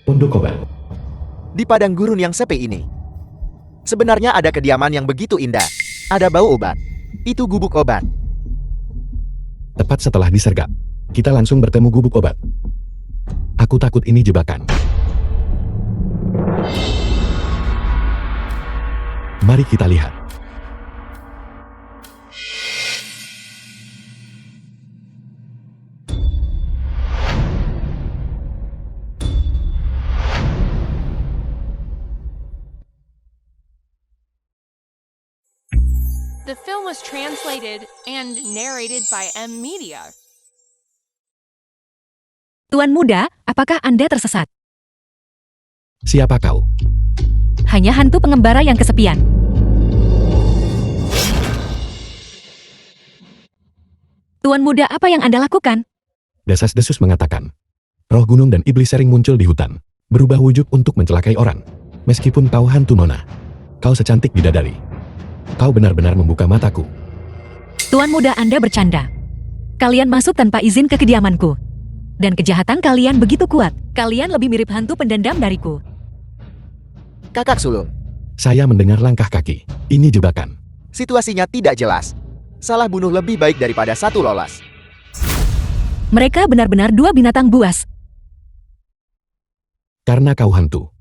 Pondok obat. Di padang gurun yang sepi ini, sebenarnya ada kediaman yang begitu indah. Ada bau obat. Itu gubuk obat. Tepat setelah disergap, kita langsung bertemu gubuk obat. Aku takut ini jebakan. Mari kita lihat. The film was translated and narrated by M Media. Tuan muda, apakah Anda tersesat? Siapa kau? Hanya hantu pengembara yang kesepian. Tuan muda, apa yang Anda lakukan? Desas-desus mengatakan, roh gunung dan iblis sering muncul di hutan, berubah wujud untuk mencelakai orang. Meskipun kau hantu nona, kau secantik bidadari. Kau benar-benar membuka mataku. Tuan muda, Anda bercanda. Kalian masuk tanpa izin ke kediamanku. Dan kejahatan kalian begitu kuat. Kalian lebih mirip hantu pendendam dariku. Kakak sulung, Saya mendengar langkah kaki. Ini jebakan. situasinya tidak jelas. Salah bunuh lebih baik daripada satu lolos. Mereka benar-benar dua binatang buas. Karena kau hantu,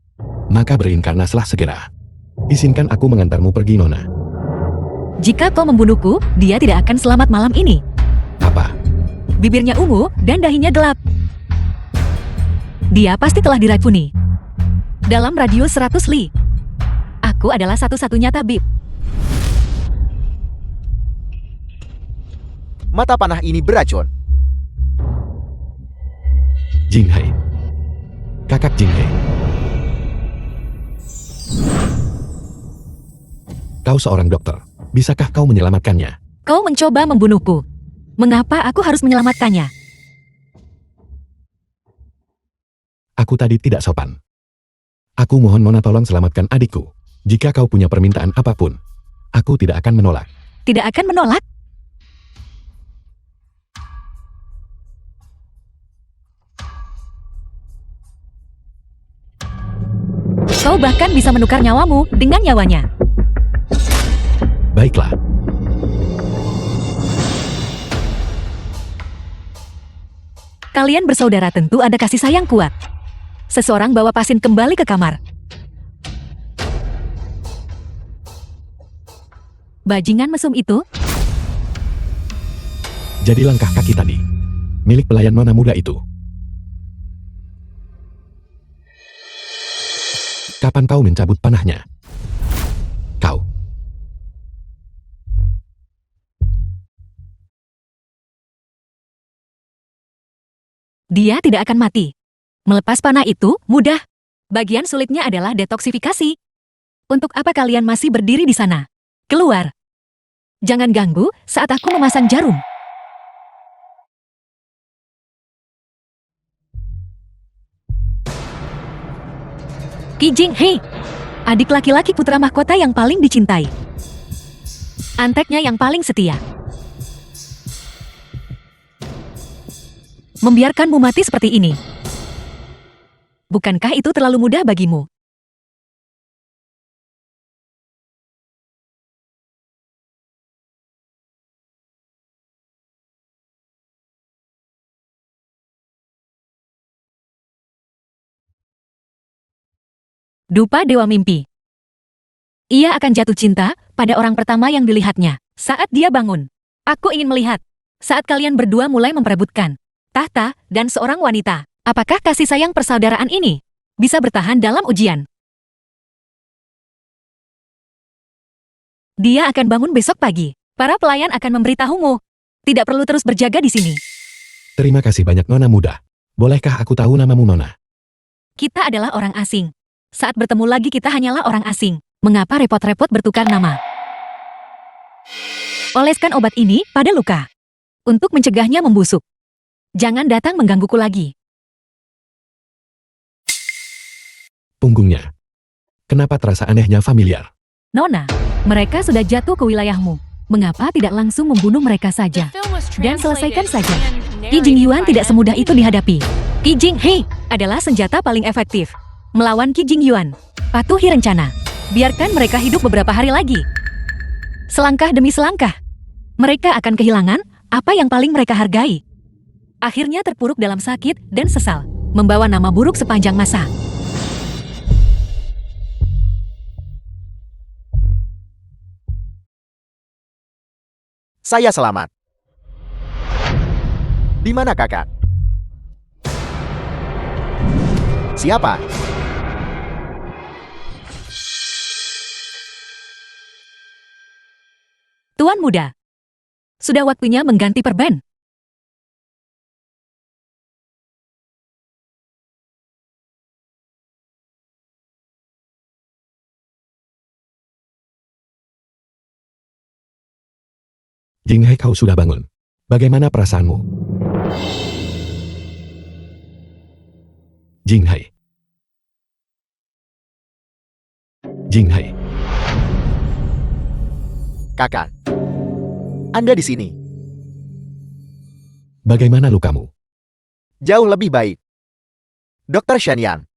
maka berinkarnaslah segera. Izinkan aku mengantarmu pergi, nona. Jika kau membunuhku, dia tidak akan selamat malam ini. Apa? Bibirnya ungu dan dahinya gelap. Dia pasti telah diracuni. Dalam radius 100 li. Aku adalah satu-satunya tabib. Mata panah ini beracun. Jinghei. Kakak Jinghei. Kau seorang dokter. Bisakah kau menyelamatkannya? Kau mencoba membunuhku. Mengapa aku harus menyelamatkannya? Aku tadi tidak sopan. Aku mohon nona tolong selamatkan adikku. Jika kau punya permintaan apapun, aku tidak akan menolak. Tidak akan menolak? Kau bahkan bisa menukar nyawamu dengan nyawanya. Baiklah. Kalian bersaudara, tentu ada kasih sayang kuat. Seseorang bawa pasien kembali ke kamar. Bajingan mesum itu? Jadi langkah kaki tadi, milik pelayan nona muda itu. Kapan kau mencabut panahnya? Kau. Dia tidak akan mati. Melepas panah itu mudah. Bagian sulitnya adalah detoksifikasi. Untuk apa kalian masih berdiri di sana? Keluar. Jangan ganggu saat aku memasang jarum. Qi Jinghei, adik laki-laki putra mahkota yang paling dicintai. Anteknya yang paling setia. Membiarkanmu mati seperti ini. Bukankah itu terlalu mudah bagimu? Dupa Dewa Mimpi. Ia akan jatuh cinta pada orang pertama yang dilihatnya saat dia bangun. Aku ingin melihat saat kalian berdua mulai memperebutkan tahta dan seorang wanita. Apakah kasih sayang persaudaraan ini bisa bertahan dalam ujian? Dia akan bangun besok pagi. Para pelayan akan memberitahumu. Tidak perlu terus berjaga di sini. Terima kasih banyak nona muda. Bolehkah aku tahu namamu, nona? Kita adalah orang asing. Saat bertemu lagi kita hanyalah orang asing. Mengapa repot-repot bertukar nama? Oleskan obat ini pada luka. Untuk mencegahnya membusuk. Jangan datang menggangguku lagi. Punggungnya. Kenapa terasa anehnya familiar? Nona, mereka sudah jatuh ke wilayahmu. Mengapa tidak langsung membunuh mereka saja? The film was Dan selesaikan translated saja. and Qi Jingyuan narrated by tidak M semudah itu Media. dihadapi. Qi Jinghei adalah senjata paling efektif. Melawan Qi Jingyuan. Patuhi rencana. Biarkan mereka hidup beberapa hari lagi. Selangkah demi selangkah. Mereka akan kehilangan apa yang paling mereka hargai. Akhirnya terpuruk dalam sakit dan sesal. Membawa nama buruk sepanjang masa. Saya selamat. Di mana kakak? Siapa? Tuan muda. Sudah waktunya mengganti perban. Jinghai, kau sudah bangun. Bagaimana perasaanmu? Jinghai. Jinghai. Kakak. Anda di sini. Bagaimana lukamu? Jauh lebih baik. Dr. Shen Yang.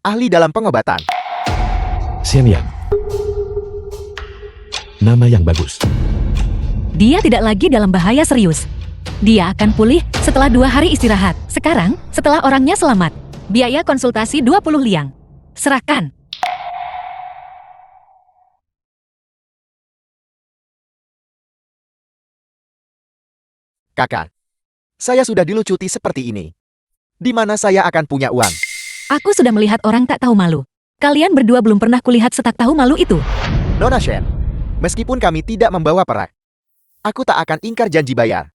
Ahli dalam pengobatan. Xian Yang. Nama yang bagus. Dia tidak lagi dalam bahaya serius. Dia akan pulih setelah 2 hari istirahat. Sekarang, setelah orangnya selamat. Biaya konsultasi 20 liang. Serahkan. Kakak. Saya sudah dilucuti seperti ini. Di mana saya akan punya uang? Aku sudah melihat orang tak tahu malu. Kalian berdua belum pernah kulihat setak tahu malu itu. Nona Shen. Meskipun kami tidak membawa perak, aku tak akan ingkar janji bayar.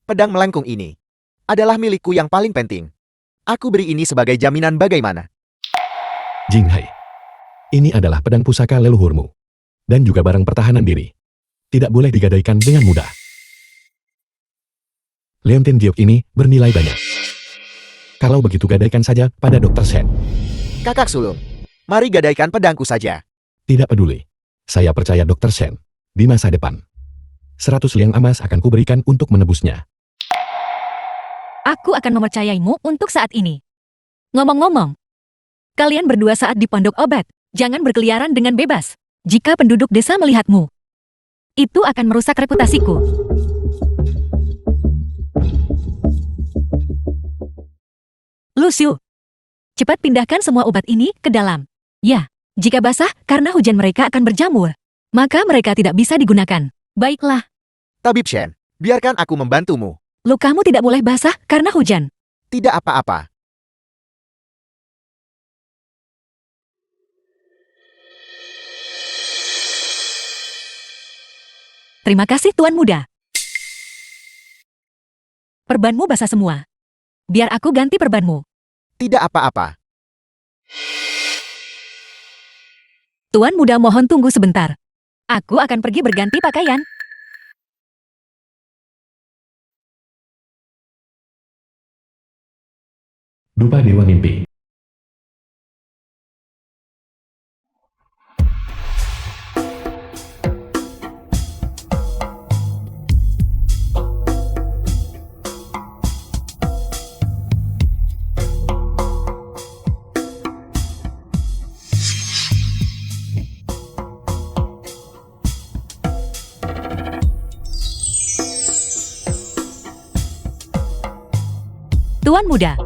Pedang melengkung ini adalah milikku yang paling penting. Aku beri ini sebagai jaminan bagaimana. Jinghai. Ini adalah pedang pusaka leluhurmu. Dan juga barang pertahanan diri. Tidak boleh digadaikan dengan mudah. Leontin Giok ini bernilai banyak. Kalau begitu gadaikan saja pada Dr. Shen. Kakak sulung, mari gadaikan pedangku saja. Tidak peduli. Saya percaya Dr. Shen. Di masa depan. 100 liang emas akan kuberikan untuk menebusnya. Aku akan mempercayaimu untuk saat ini. Ngomong-ngomong, kalian berdua saat di pondok obat, jangan berkeliaran dengan bebas. Jika penduduk desa melihatmu, itu akan merusak reputasiku. Luciu, cepat pindahkan semua obat ini ke dalam. Ya, jika basah karena hujan mereka akan berjamur, maka mereka tidak bisa digunakan. Baiklah, Tabib Shen, biarkan aku membantumu. lukamu tidak boleh basah karena hujan. Tidak apa-apa. Terima kasih Tuan Muda. Perbanmu basah semua. Biar aku ganti perbanmu. Tidak apa-apa. Tuan Muda mohon tunggu sebentar. Aku akan pergi berganti pakaian. Dupa Dewa Mimpi. Tuan Muda.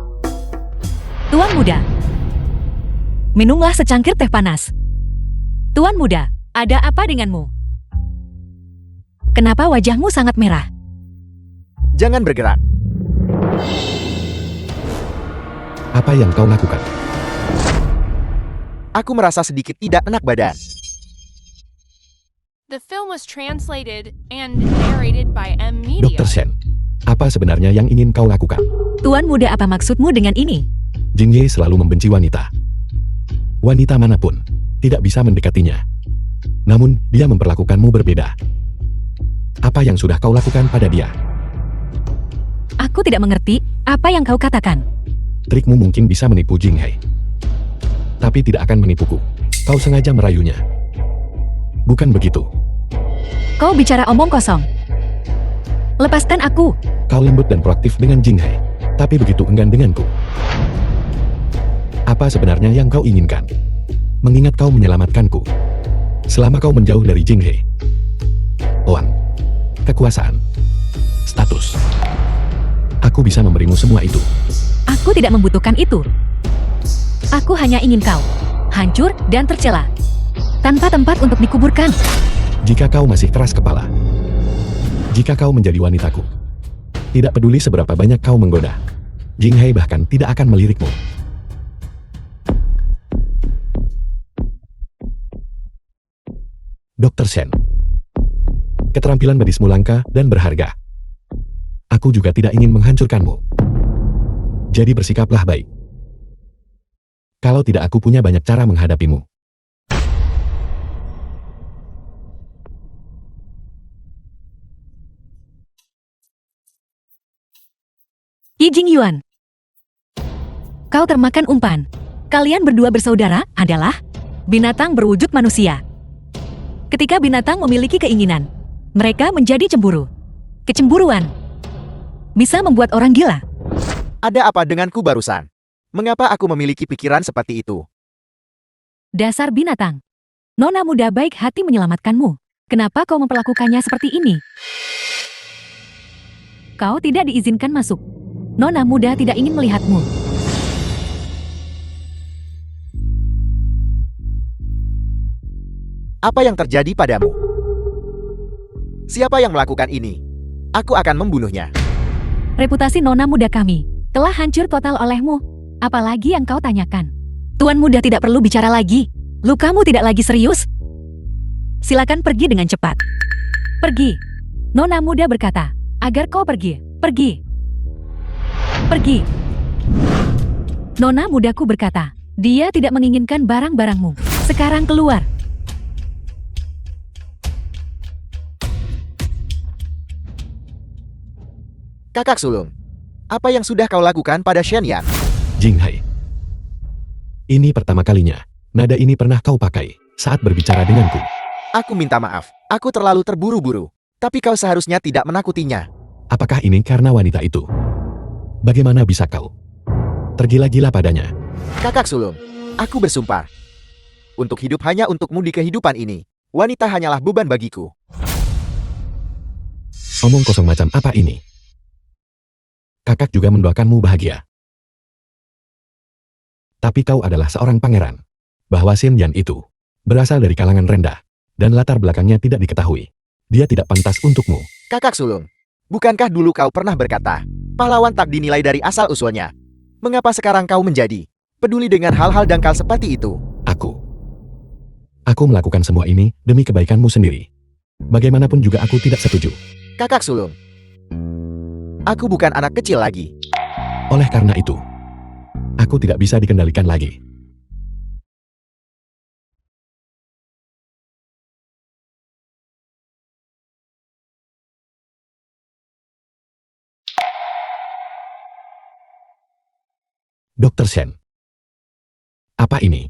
Tuan Muda. Minumlah secangkir teh panas. Tuan Muda, ada apa denganmu? Kenapa wajahmu sangat merah? Jangan bergerak. Apa yang kau lakukan? Aku merasa sedikit tidak enak badan. The film was translated and narrated by M Media. Dr. Shen. Apa sebenarnya yang ingin kau lakukan? Tuan Muda, apa maksudmu dengan ini? Jinghai selalu membenci wanita. Wanita manapun tidak bisa mendekatinya. Namun, dia memperlakukanmu berbeda. Apa yang sudah kau lakukan pada dia? Aku tidak mengerti apa yang kau katakan. Trikmu mungkin bisa menipu Jinghai. Tapi tidak akan menipuku. Kau sengaja merayunya. Bukan begitu. Kau bicara omong kosong. Lepaskan aku. Kau lembut dan proaktif dengan Jinghai, tapi begitu enggan denganku. Apa sebenarnya yang kau inginkan? Mengingat kau menyelamatkanku. Selama kau menjauh dari Jinghai. Uang, kekuasaan, status. Aku bisa memberimu semua itu. Aku tidak membutuhkan itu. Aku hanya ingin kau hancur dan tercela, tanpa tempat untuk dikuburkan. Jika kau masih keras kepala, jika kau menjadi wanitaku, tidak peduli seberapa banyak kau menggoda, Jinghai bahkan tidak akan melirikmu. Dr. Shen, keterampilan medismu langka dan berharga. Aku juga tidak ingin menghancurkanmu. Jadi bersikaplah baik. Kalau tidak, aku punya banyak cara menghadapimu. Yi Jingyuan, kau termakan umpan. Kalian berdua bersaudara adalah binatang berwujud manusia. Ketika binatang memiliki keinginan, mereka menjadi cemburu. Kecemburuan bisa membuat orang gila. Ada apa denganku barusan? Mengapa aku memiliki pikiran seperti itu? Dasar binatang. Nona muda baik hati menyelamatkanmu. Kenapa kau memperlakukannya seperti ini? Kau tidak diizinkan masuk. Nona muda tidak ingin melihatmu. Apa yang terjadi padamu? Siapa yang melakukan ini? Aku akan membunuhnya. Reputasi nona muda kami telah hancur total olehmu. Apalagi yang kau tanyakan? Tuan muda tidak perlu bicara lagi. Lukamu tidak lagi serius. Silakan pergi dengan cepat. Pergi. Nona muda berkata, agar kau pergi. Pergi. Pergi. Nona mudaku berkata, dia tidak menginginkan barang-barangmu. Sekarang keluar. Kakak sulung, apa yang sudah kau lakukan pada Shen Yan? Jinghai, ini pertama kalinya nada ini pernah kau pakai saat berbicara denganku. Aku minta maaf, aku terlalu terburu-buru. Tapi kau seharusnya tidak menakutinya. Apakah ini karena wanita itu? Bagaimana bisa kau tergila-gila padanya? Kakak sulung, aku bersumpah. Untuk hidup hanya untukmu di kehidupan ini. Wanita hanyalah beban bagiku. Omong kosong macam apa ini? Kakak juga mendoakanmu bahagia. Tapi kau adalah seorang pangeran. Bahwa Shen Yan itu berasal dari kalangan rendah, dan latar belakangnya tidak diketahui. Dia tidak pantas untukmu. Kakak sulung, bukankah dulu kau pernah berkata, pahlawan tak dinilai dari asal-usulnya? Mengapa sekarang kau menjadi peduli dengan hal-hal dangkal seperti itu? Aku melakukan semua ini demi kebaikanmu sendiri. Bagaimanapun juga aku tidak setuju. Kakak sulung, aku bukan anak kecil lagi. Oleh karena itu, aku tidak bisa dikendalikan lagi. Dr. Shen, apa ini?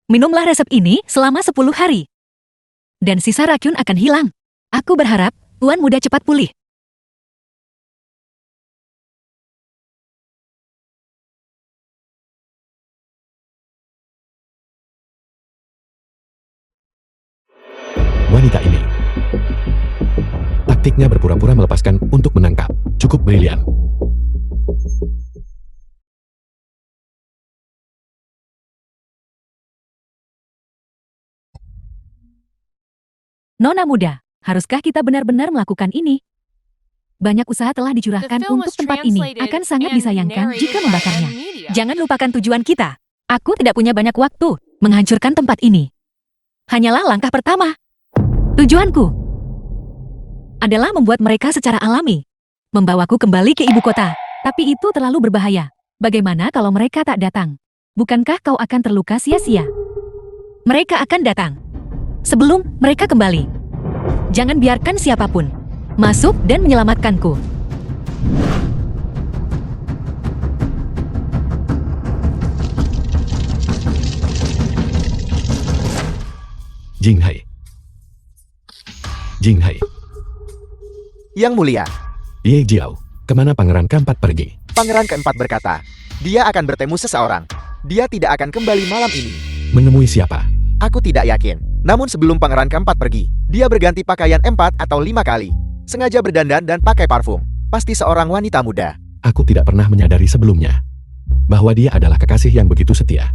Minumlah resep ini selama 10 hari. Dan sisa racun akan hilang. Aku berharap Tuan muda cepat pulih. Wanita ini. Taktiknya berpura-pura melepaskan untuk menangkap. Cukup brilian. Nona muda, haruskah kita benar-benar melakukan ini? Banyak usaha telah The dicurahkan film untuk was tempat ini. translated Akan sangat and disayangkan narrated jika by membakarnya. M Media. Jangan lupakan tujuan kita. Aku tidak punya banyak waktu menghancurkan tempat ini. Hanyalah langkah pertama. Tujuanku adalah membuat mereka secara alami. Membawaku kembali ke ibu kota. Tapi itu terlalu berbahaya. Bagaimana kalau mereka tak datang? Bukankah kau akan terluka sia-sia? Mereka akan datang sebelum mereka kembali. Jangan biarkan siapapun masuk dan menyelamatkanku. Jinghai. Yang mulia, Ye Jiao, kemana pangeran keempat pergi? Pangeran keempat berkata, dia akan bertemu seseorang. Dia tidak akan kembali malam ini. Menemui siapa? Aku tidak yakin. Namun sebelum pangeran keempat pergi, dia berganti pakaian 4 atau 5 kali. Sengaja berdandan dan pakai parfum. Pasti seorang wanita muda. Aku tidak pernah menyadari sebelumnya bahwa dia adalah kekasih yang begitu setia.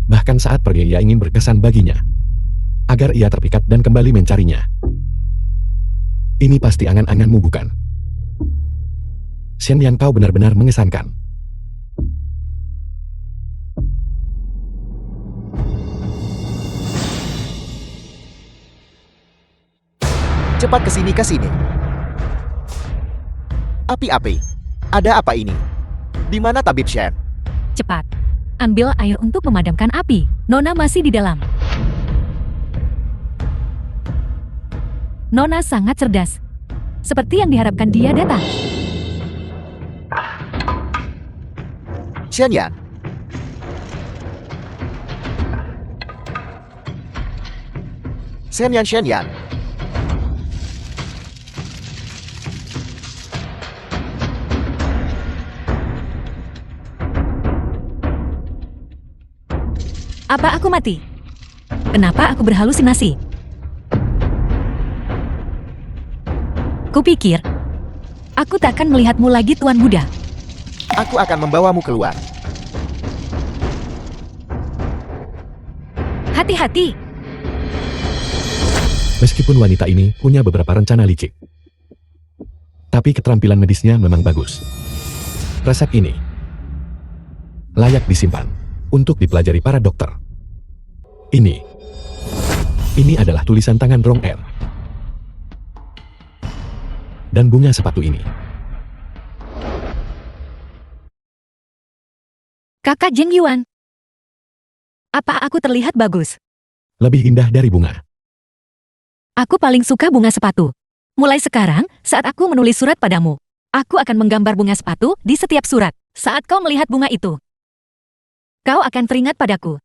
Bahkan saat pergi ia ingin berkesan baginya, agar ia terpikat dan kembali mencarinya. Ini pasti angan-anganmu, bukan? Xian Yan, kau benar-benar mengesankan. Cepat ke sini. Api-api. Ada apa ini? Di mana Tabib Shen? Cepat. Ambil air untuk memadamkan api. Nona masih di dalam. Nona sangat cerdas. Seperti yang diharapkan dia datang. Xian Yan. Xian Yan. Apa aku mati? Kenapa aku berhalusinasi? Kupikir, aku takkan melihatmu lagi, Tuan Buddha. Aku akan membawamu keluar. Hati-hati. Meskipun wanita ini punya beberapa rencana licik, tapi keterampilan medisnya memang bagus. Resep ini layak disimpan untuk dipelajari para dokter. Ini adalah tulisan tangan Rong Er. Dan bunga sepatu ini. Kakak Zheng Yuan. Apa aku terlihat bagus? Lebih indah dari bunga. Aku paling suka bunga sepatu. Mulai sekarang, saat aku menulis surat padamu, aku akan menggambar bunga sepatu di setiap surat. Saat kau melihat bunga itu, kau akan teringat padaku.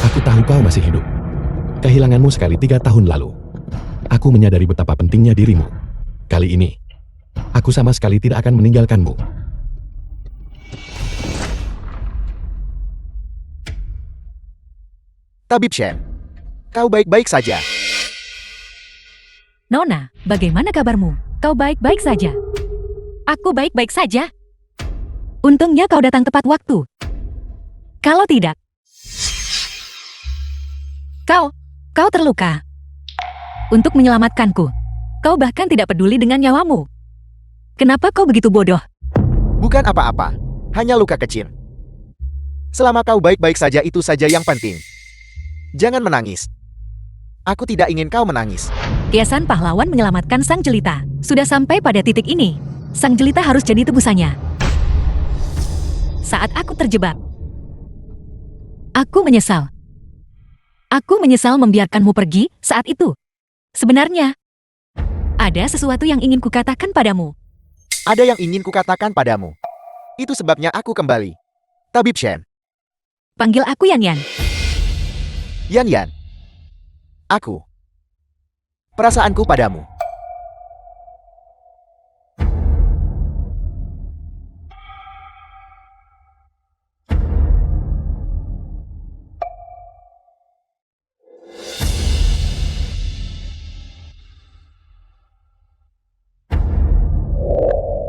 Aku tahu kau masih hidup. Kehilanganmu sekali 3 tahun lalu. Aku menyadari betapa pentingnya dirimu. Kali ini, aku sama sekali tidak akan meninggalkanmu. Tabib Shen, kau baik-baik saja. Nona, bagaimana kabarmu? Kau baik-baik saja? Aku baik-baik saja. Untungnya kau datang tepat waktu. Kalau tidak, Kau terluka. Untuk menyelamatkanku, kau bahkan tidak peduli dengan nyawamu. Kenapa kau begitu bodoh? Bukan apa-apa, hanya luka kecil. Selama kau baik-baik saja, itu saja yang penting. Jangan menangis. Aku tidak ingin kau menangis. Kiasan pahlawan menyelamatkan sang jelita. Sudah sampai pada titik ini, sang jelita harus jadi tebusannya. Saat aku terjebak, aku menyesal. Aku menyesal membiarkanmu pergi saat itu. Sebenarnya, ada sesuatu yang ingin kukatakan padamu. Ada yang ingin kukatakan padamu. Itu sebabnya aku kembali. Tabib Shen. Panggil aku Yan Yan. Yan. Aku. Perasaanku padamu.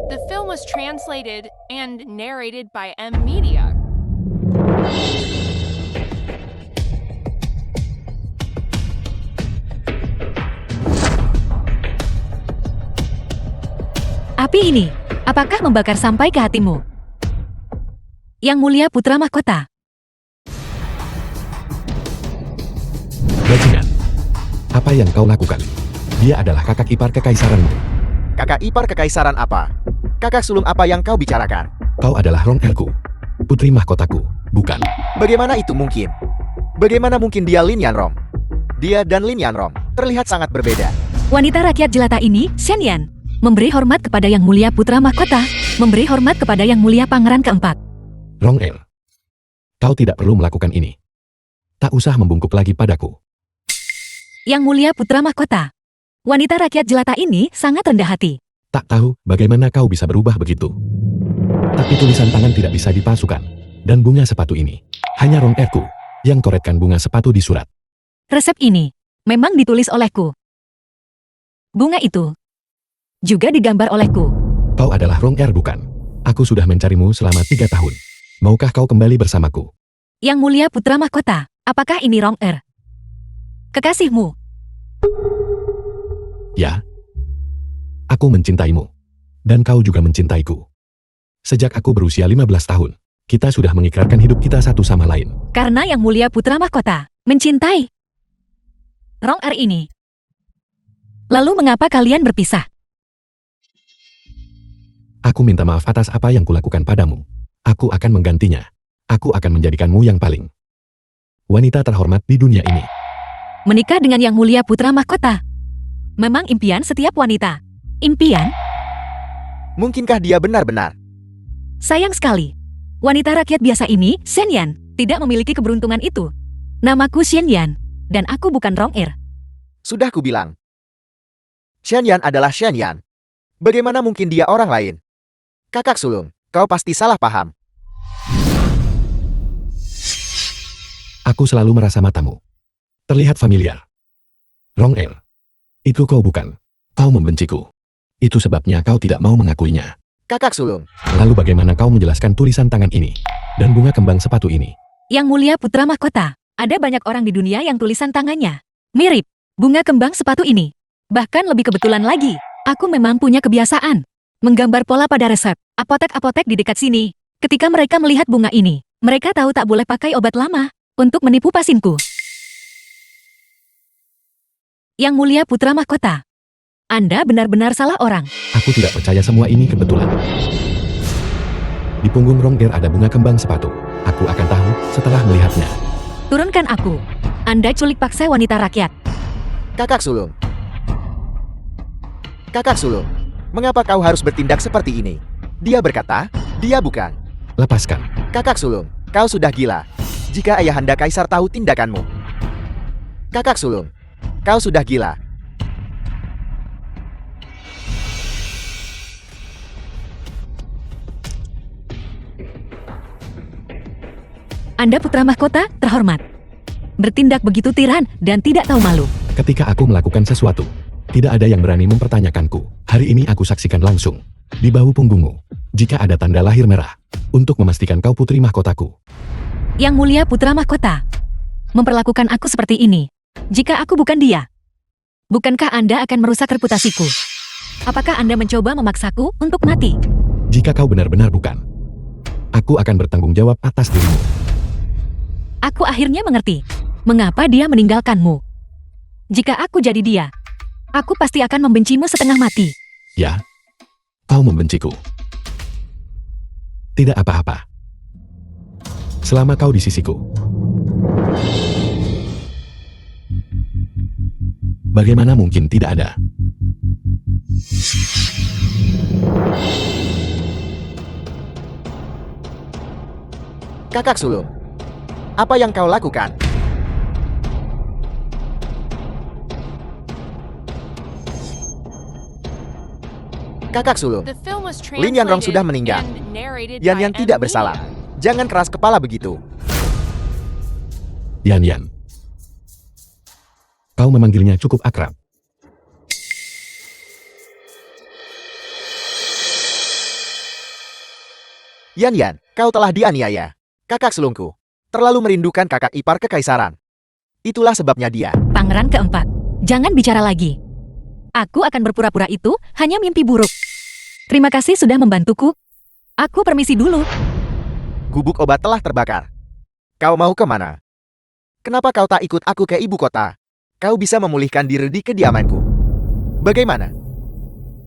The film was translated and narrated by M Media. Api ini, apakah membakar sampai ke hatimu? Yang mulia putra mahkota. Bajingan, apa yang kau lakukan? Dia adalah kakak ipar kekaisaranmu. Kakak ipar kekaisaran apa? Kakak sulung apa yang kau bicarakan? Kau adalah Rong Erku, putri mahkotaku, bukan? Bagaimana itu mungkin? Bagaimana mungkin dia Lin Yanrom? Dia dan Lin Yanrong terlihat sangat berbeda. Wanita rakyat jelata ini, Shen Yan, memberi hormat kepada Yang Mulia Putra Mahkota, memberi hormat kepada Yang Mulia Pangeran keempat. Rong-er, kau tidak perlu melakukan ini. Tak usah membungkuk lagi padaku. Yang Mulia Putra Mahkota. Wanita rakyat jelata ini sangat rendah hati. Tak tahu bagaimana kau bisa berubah begitu. Tapi tulisan tangan tidak bisa dipalsukan. Dan bunga sepatu ini, hanya Rong-erku yang koretkan bunga sepatu di surat. Resep ini memang ditulis olehku. Bunga itu juga digambar olehku. Kau adalah Rong-er bukan? Aku sudah mencarimu selama 3 tahun. Maukah kau kembali bersamaku? Yang Mulia Putra Mahkota, apakah ini Rong-er? Kekasihmu? Ya. Aku mencintaimu. Dan kau juga mencintaiku. Sejak aku berusia 15 tahun, kita sudah mengikrarkan hidup kita satu sama lain. Karena Yang Mulia Putra Mahkota mencintai Rong-er ini. Lalu mengapa kalian berpisah? Aku minta maaf atas apa yang kulakukan padamu. Aku akan menggantinya. Aku akan menjadikanmu yang paling wanita terhormat di dunia ini. Menikah dengan Yang Mulia Putra Mahkota memang impian setiap wanita. Impian? Mungkinkah dia benar-benar? Sayang sekali. Wanita rakyat biasa ini, Shen Yan, tidak memiliki keberuntungan itu. Namaku Shen Yan, dan aku bukan Rong-er. Sudah kubilang. Shen Yan adalah Shen Yan. Bagaimana mungkin dia orang lain? Kakak sulung, kau pasti salah paham. Aku selalu merasa matamu terlihat familiar. Rong-er, itu kau bukan. Kau membenciku. Itu sebabnya kau tidak mau mengakuinya. Kakak sulung, Lalu bagaimana kau menjelaskan tulisan tangan ini dan bunga kembang sepatu ini? Yang Mulia Putra Mahkota, ada banyak orang di dunia yang tulisan tangannya mirip bunga kembang sepatu ini. Bahkan lebih kebetulan lagi, aku memang punya kebiasaan menggambar pola pada resep apotek-apotek di dekat sini. Ketika mereka melihat bunga ini, mereka tahu tak boleh pakai obat lama untuk menipu pasinku. Yang Mulia Putra Mahkota, Anda benar-benar salah orang. Aku tidak percaya semua ini kebetulan. Di punggung Rong-er ada bunga kembang sepatu. Aku akan tahu setelah melihatnya. Turunkan aku. Anda culik paksa wanita rakyat. kakak sulung. Kakak sulung, mengapa kau harus bertindak seperti ini? Dia berkata, dia bukan. Lepaskan. Kakak sulung, kau sudah gila. Jika ayahanda kaisar tahu tindakanmu. Kakak sulung, kau sudah gila. Anda putra mahkota terhormat. Bertindak begitu tiran dan tidak tahu malu. Ketika aku melakukan sesuatu, tidak ada yang berani mempertanyakanku. Hari ini aku saksikan langsung, di bahu punggungmu, jika ada tanda lahir merah, untuk memastikan kau putri mahkotaku. Yang mulia putra mahkota, memperlakukan aku seperti ini. Jika aku bukan dia, bukankah Anda akan merusak reputasiku? Apakah Anda mencoba memaksaku untuk mati? Jika kau benar-benar bukan, aku akan bertanggung jawab atas dirimu. Aku akhirnya mengerti mengapa dia meninggalkanmu. Jika aku jadi dia, aku pasti akan membencimu setengah mati. Ya, kau membenciku. Tidak apa-apa. Selama kau di sisiku. Bagaimana mungkin tidak ada? Kakak sulung, apa yang kau lakukan? Kakak sulung, The film was Lin Yanrong translated sudah meninggal. and narrated Yan by Yan tidak M. bersalah. Media. Jangan keras kepala begitu. Yan. Kau memanggilnya cukup akrab. Yan, kau telah dianiaya. Kakak sulungku, terlalu merindukan kakak ipar kekaisaran. Itulah sebabnya dia. Pangeran keempat, jangan bicara lagi. Aku akan berpura-pura itu hanya mimpi buruk. Terima kasih sudah membantuku. Aku permisi dulu. Gubuk obat telah terbakar. Kau mau kemana? Kenapa kau tak ikut aku ke ibu kota? Kau bisa memulihkan diri di kediamanku. Bagaimana?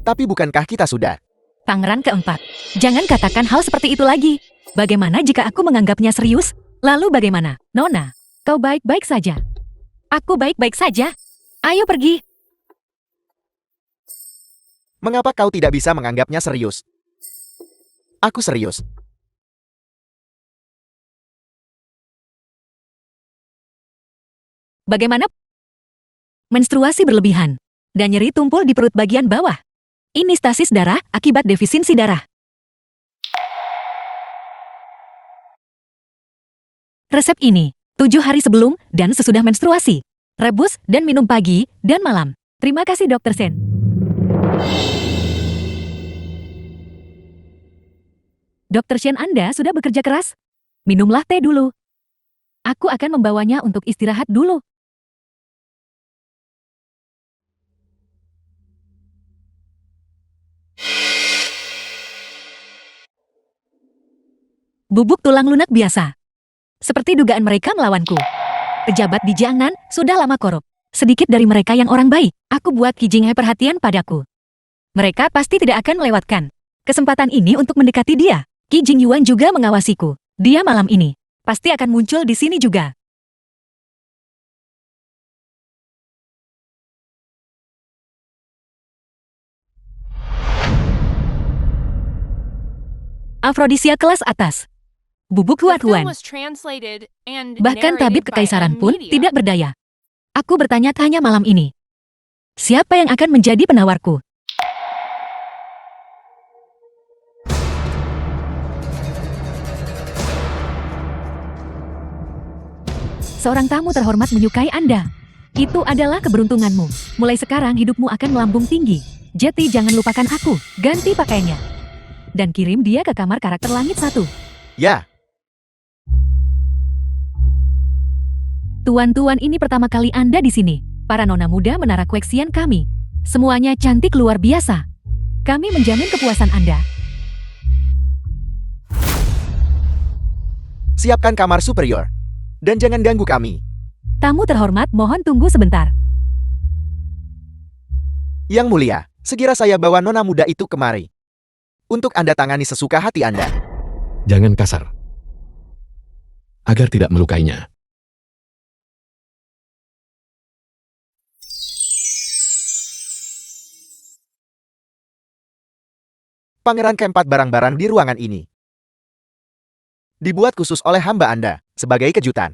Tapi bukankah kita sudah? Pangeran keempat, jangan katakan hal seperti itu lagi. Bagaimana jika aku menganggapnya serius? Lalu bagaimana, Nona? Kau baik-baik saja. Aku baik-baik saja. Ayo pergi. Mengapa kau tidak bisa menganggapnya serius? Aku serius. Bagaimana? Menstruasi berlebihan dan nyeri tumpul di perut bagian bawah. Ini stasis darah akibat defisiensi darah. Resep ini 7 hari sebelum dan sesudah menstruasi. Rebus dan minum pagi dan malam. Terima kasih Dr. Sen. Dr. Shen, Anda sudah bekerja keras? Minumlah teh dulu. Aku akan membawanya untuk istirahat dulu. Bubuk tulang lunak biasa. Seperti dugaan mereka melawanku. Pejabat di Jiangnan sudah lama korup. Sedikit dari mereka yang orang baik. Aku buat Qi Jinghai perhatian padaku. Mereka pasti tidak akan melewatkan kesempatan ini untuk mendekati dia. Qi Jingyuan juga mengawasiku. Dia malam ini pasti akan muncul di sini juga. Afrodisia kelas atas. Bubuk The film Huat-Huan. was translated and Bahkan tabib narrated by kekaisaran M pun Media. tidak berdaya. Aku bertanya-tanya malam ini. Siapa yang akan menjadi penawarku? Seorang tamu terhormat menyukai Anda. Itu adalah keberuntunganmu. Mulai sekarang hidupmu akan melambung tinggi. Jadi jangan lupakan aku. Ganti pakaiannya. Dan kirim dia ke kamar karakter langit 1. Ya, Tuan-tuan, ini pertama kali Anda di sini. Para nona muda menara koeksian kami. Semuanya cantik luar biasa. Kami menjamin kepuasan Anda. siapkan kamar superior. Dan jangan ganggu kami. Tamu terhormat, mohon tunggu sebentar. Yang mulia, segera saya bawa nona muda itu kemari. Untuk Anda tangani sesuka hati Anda. Jangan kasar. Agar tidak melukainya. Pangeran keempat barang-barang di ruangan ini. Dibuat khusus oleh hamba Anda, sebagai kejutan.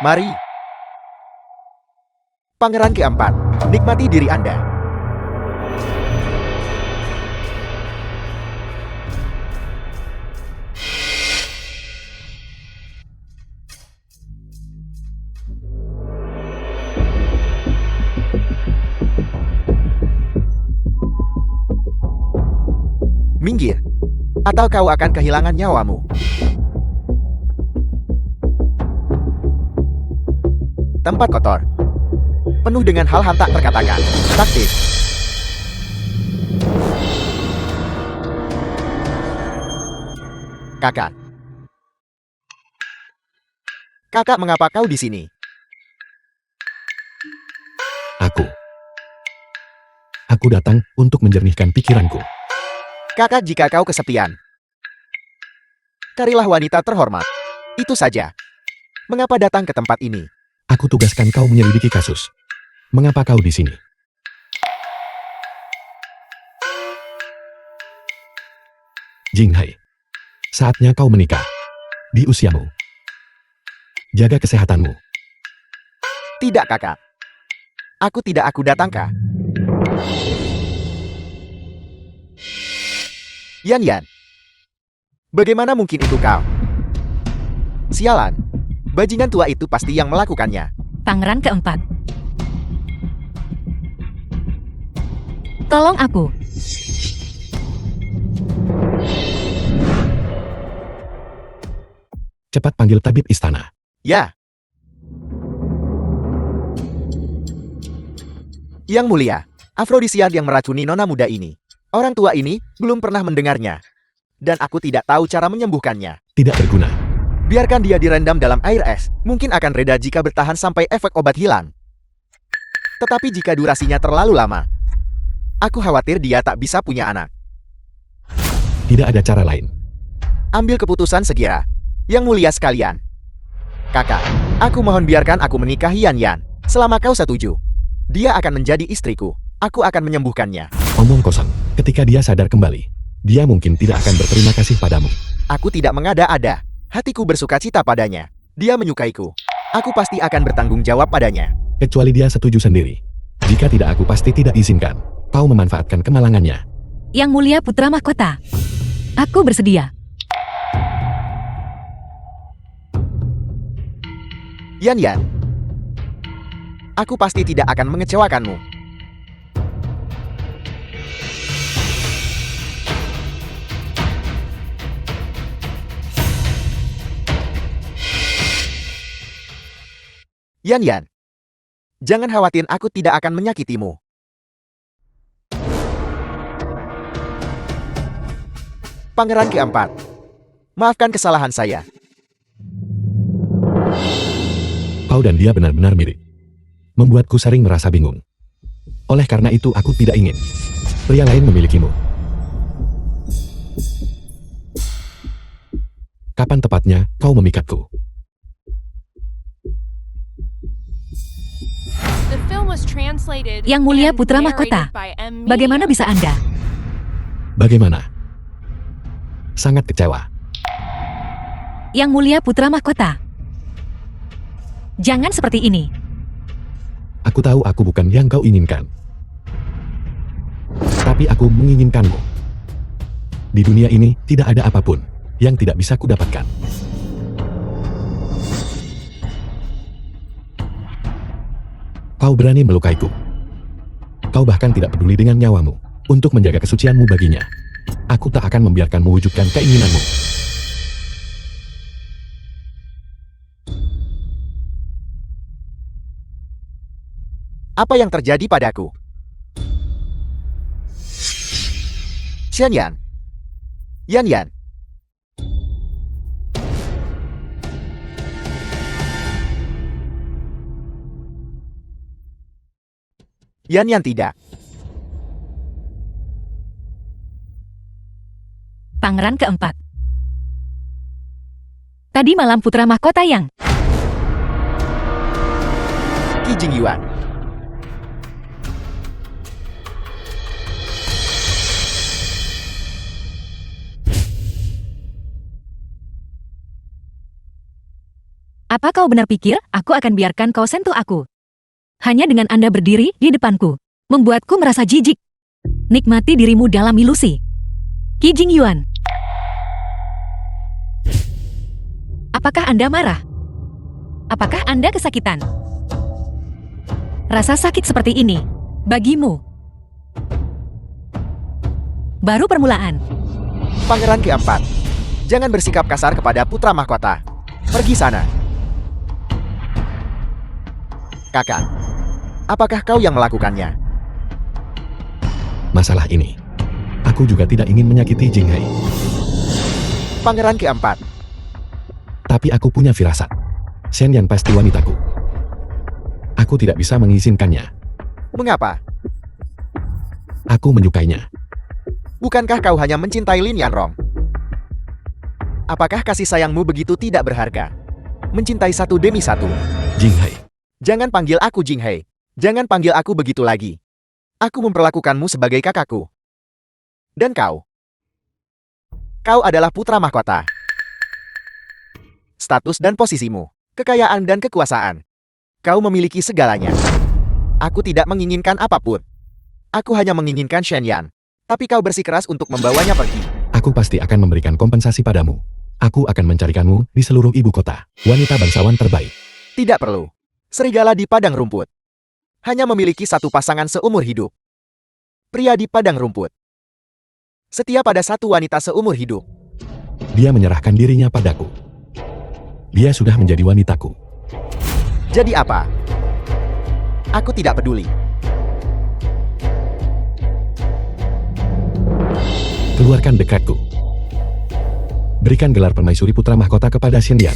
Mari. Pangeran keempat, nikmati diri Anda. Minggir, atau kau akan kehilangan nyawamu. Tempat kotor, penuh dengan hal-hal tak terkatakan. Taktis. Kakak. Kakak, mengapa kau di sini? Aku datang untuk menjernihkan pikiranku. Kakak, jika kau kesepian, carilah wanita terhormat. Itu saja. Mengapa datang ke tempat ini? Aku tugaskan kau menyelidiki kasus. Mengapa kau di sini? Jinghai, saatnya kau menikah. Di usiamu. Jaga kesehatanmu. Tidak, kakak. Aku datang, Kak. Yan. Bagaimana mungkin itu kau? Sialan. Bajingan tua itu pasti yang melakukannya. Pangeran keempat. Tolong aku. Cepat panggil tabib istana. Ya. Yang mulia, Afrodisiad yang meracuni nona muda ini. Orang tua ini belum pernah mendengarnya. Dan aku tidak tahu cara menyembuhkannya. Tidak berguna. Biarkan dia direndam dalam air es. Mungkin akan reda jika bertahan sampai efek obat hilang. Tetapi jika durasinya terlalu lama, aku khawatir dia tak bisa punya anak. Tidak ada cara lain. Ambil keputusan segera. Yang mulia sekalian. Kakak, aku mohon biarkan aku menikahi Yan. Selama kau setuju, dia akan menjadi istriku. Aku akan menyembuhkannya. Omong kosong. Ketika dia sadar kembali, dia mungkin tidak akan berterima kasih padamu. Aku tidak mengada-ada. Hatiku bersuka cita padanya. Dia menyukaiku. Aku pasti akan bertanggung jawab padanya. Kecuali dia setuju sendiri. Jika tidak, aku pasti tidak izinkan kau memanfaatkan kemalangannya. Yang Mulia Putra Mahkota. Aku bersedia. Yan. Aku pasti tidak akan mengecewakanmu. Yan. Jangan khawatir, aku tidak akan menyakitimu. Pangeran keempat. Maafkan kesalahan saya. Kau dan dia benar-benar mirip. Membuatku sering merasa bingung. Oleh karena itu aku tidak ingin pria lain memilikimu. Kapan tepatnya kau memikatku? The film was translated Yang Mulia and Putra narrated Mahkota. by M. Media. Bagaimana bisa Anda? Bagaimana? Sangat kecewa. Yang Mulia Putra Mahkota. Jangan seperti ini. Aku tahu aku bukan yang kau inginkan. Tapi aku menginginkanmu. Di dunia ini tidak ada apapun yang tidak bisa kudapatkan. Kau berani melukaiku. Kau bahkan tidak peduli dengan nyawamu untuk menjaga kesucianmu baginya. Aku tak akan membiarkanmu wujudkan keinginanmu. Apa yang terjadi padaku? Xianyan. Yan. Yan tidak. Pangeran keempat. Tadi malam Putra Mahkota yang Qi Jingyuan. Apa kau benar pikir aku akan biarkan kau sentuh aku? Hanya dengan Anda berdiri di depanku, membuatku merasa jijik. Nikmati dirimu dalam ilusi. Qi Jingyuan. Apakah Anda marah? Apakah Anda kesakitan? Rasa sakit seperti ini, bagimu, baru permulaan. Pangeran keempat. Jangan bersikap kasar kepada Putra Mahkota. Pergi sana. Kakak, apakah kau yang melakukannya? Masalah ini, aku juga tidak ingin menyakiti Jinghai. Pangeran keempat. Tapi aku punya firasat. Xianyan pasti wanitaku. Aku tidak bisa mengizinkannya. Mengapa? Aku menyukainya. Bukankah kau hanya mencintai Lin Yanrong? Apakah kasih sayangmu begitu tidak berharga? Mencintai satu demi satu. Jinghai. Jangan panggil aku Jinghai. Jangan panggil aku begitu lagi. Aku memperlakukanmu sebagai kakakku. Dan kau adalah Putra Mahkota. Status dan posisimu, kekayaan dan kekuasaan. Kau memiliki segalanya. Aku tidak menginginkan apapun. Aku hanya menginginkan Xianyan. Tapi kau bersikeras untuk membawanya pergi. Aku pasti akan memberikan kompensasi padamu. Aku akan mencarikanmu di seluruh ibu kota. Wanita bangsawan terbaik. Tidak perlu. Serigala di padang rumput hanya memiliki satu pasangan seumur hidup. Pria di padang rumput setia pada satu wanita seumur hidup. Dia menyerahkan dirinya padaku. Dia sudah menjadi wanitaku. Jadi apa? Aku tidak peduli. Keluarkan dekatku. Berikan gelar permaisuri Putra Mahkota kepada Xianyan.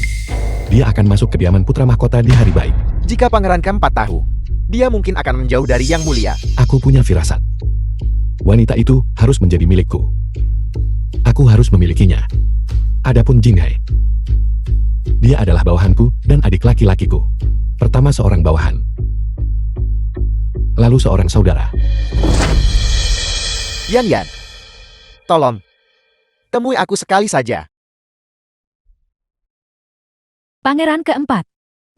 Dia akan masuk ke kediaman Putra Mahkota di hari baik. Jika Pangeran keempat tahu, dia mungkin akan menjauh dari Yang Mulia. Aku punya firasat. Wanita itu harus menjadi milikku. Aku harus memilikinya. Adapun Jinghai, dia adalah bawahanku dan adik laki-lakiku. Pertama seorang bawahan. lalu seorang saudara. Yan Yan, tolong, temui aku sekali saja. Pangeran keempat.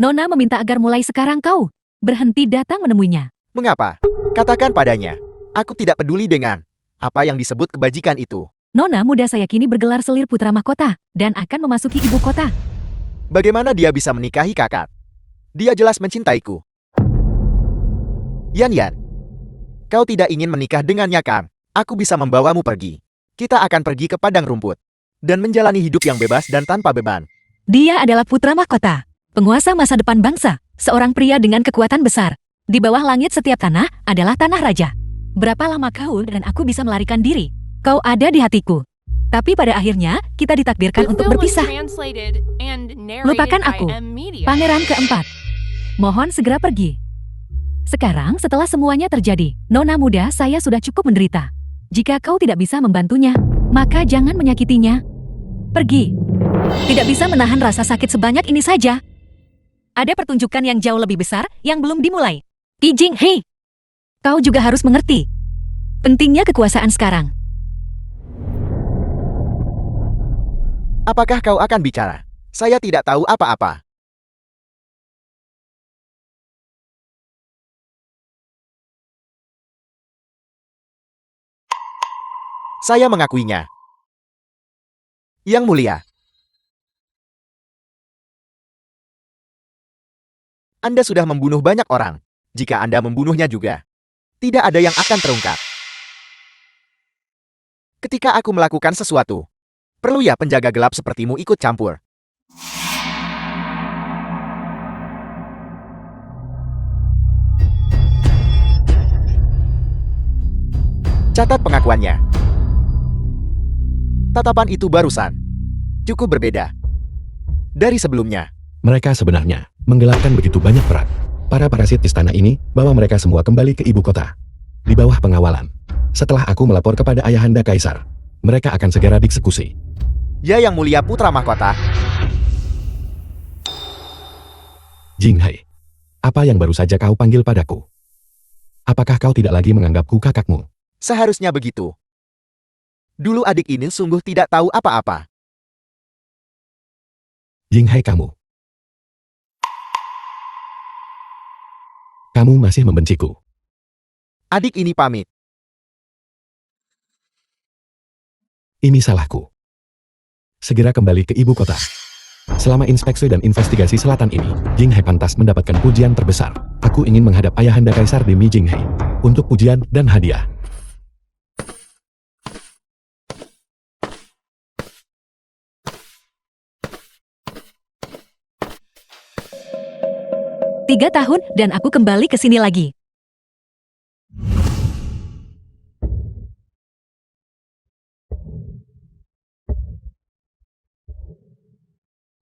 Nona meminta agar mulai sekarang kau berhenti datang menemuinya. Mengapa? Katakan padanya. Aku tidak peduli dengan apa yang disebut kebajikan itu. Nona muda saya kini bergelar selir putra mahkota dan akan memasuki ibu kota. Bagaimana dia bisa menikahi kakak? Dia jelas mencintaiku. Yan Yan, kau tidak ingin menikah dengannya kan? Aku bisa membawamu pergi. Kita akan pergi ke padang rumput dan menjalani hidup yang bebas dan tanpa beban. Dia adalah putra mahkota, penguasa masa depan bangsa, seorang pria dengan kekuatan besar. Di bawah langit setiap tanah adalah tanah raja. Berapa lama kau dan aku bisa melarikan diri? Kau ada di hatiku. Tapi pada akhirnya, kita ditakdirkan The untuk film was berpisah. translated and narrated Lupakan by aku, M Media. Pangeran keempat. Mohon segera pergi. Sekarang setelah semuanya terjadi, Nona muda saya sudah cukup menderita. Jika kau tidak bisa membantunya, maka jangan menyakitinya. Pergi. Tidak bisa menahan rasa sakit sebanyak ini saja. Ada pertunjukan yang jauh lebih besar yang belum dimulai. Pi Jing Hei, kau juga harus mengerti pentingnya kekuasaan sekarang. Apakah kau akan bicara? Saya tidak tahu apa-apa. Saya mengakuinya. Yang mulia, Anda sudah membunuh banyak orang. Jika Anda membunuhnya juga, tidak ada yang akan terungkap. Ketika aku melakukan sesuatu, perlu ya penjaga gelap sepertimu ikut campur. Catat pengakuannya. Tatapan itu barusan cukup berbeda dari sebelumnya. Mereka sebenarnya menggelapkan begitu banyak peran. Para parasit istana ini bawa mereka semua kembali ke ibu kota. Di bawah pengawalan. Setelah aku melapor kepada Ayahanda Kaisar, mereka akan segera dieksekusi. Ya yang mulia putra mahkota, Jing Hai, apa yang baru saja kau panggil padaku? Apakah kau tidak lagi menganggapku kakakmu? seharusnya begitu. Dulu adik ini sungguh tidak tahu apa-apa. Jing Hai kamu. Kamu masih membenciku. Adik ini pamit. Ini salahku. Segera kembali ke ibu kota. Selama inspeksi dan investigasi selatan ini, Jing Hai pantas mendapatkan pujian terbesar. Aku ingin menghadap Ayahanda Kaisar di Mi Jing Hai untuk pujian dan hadiah. Tiga tahun dan aku kembali ke sini lagi.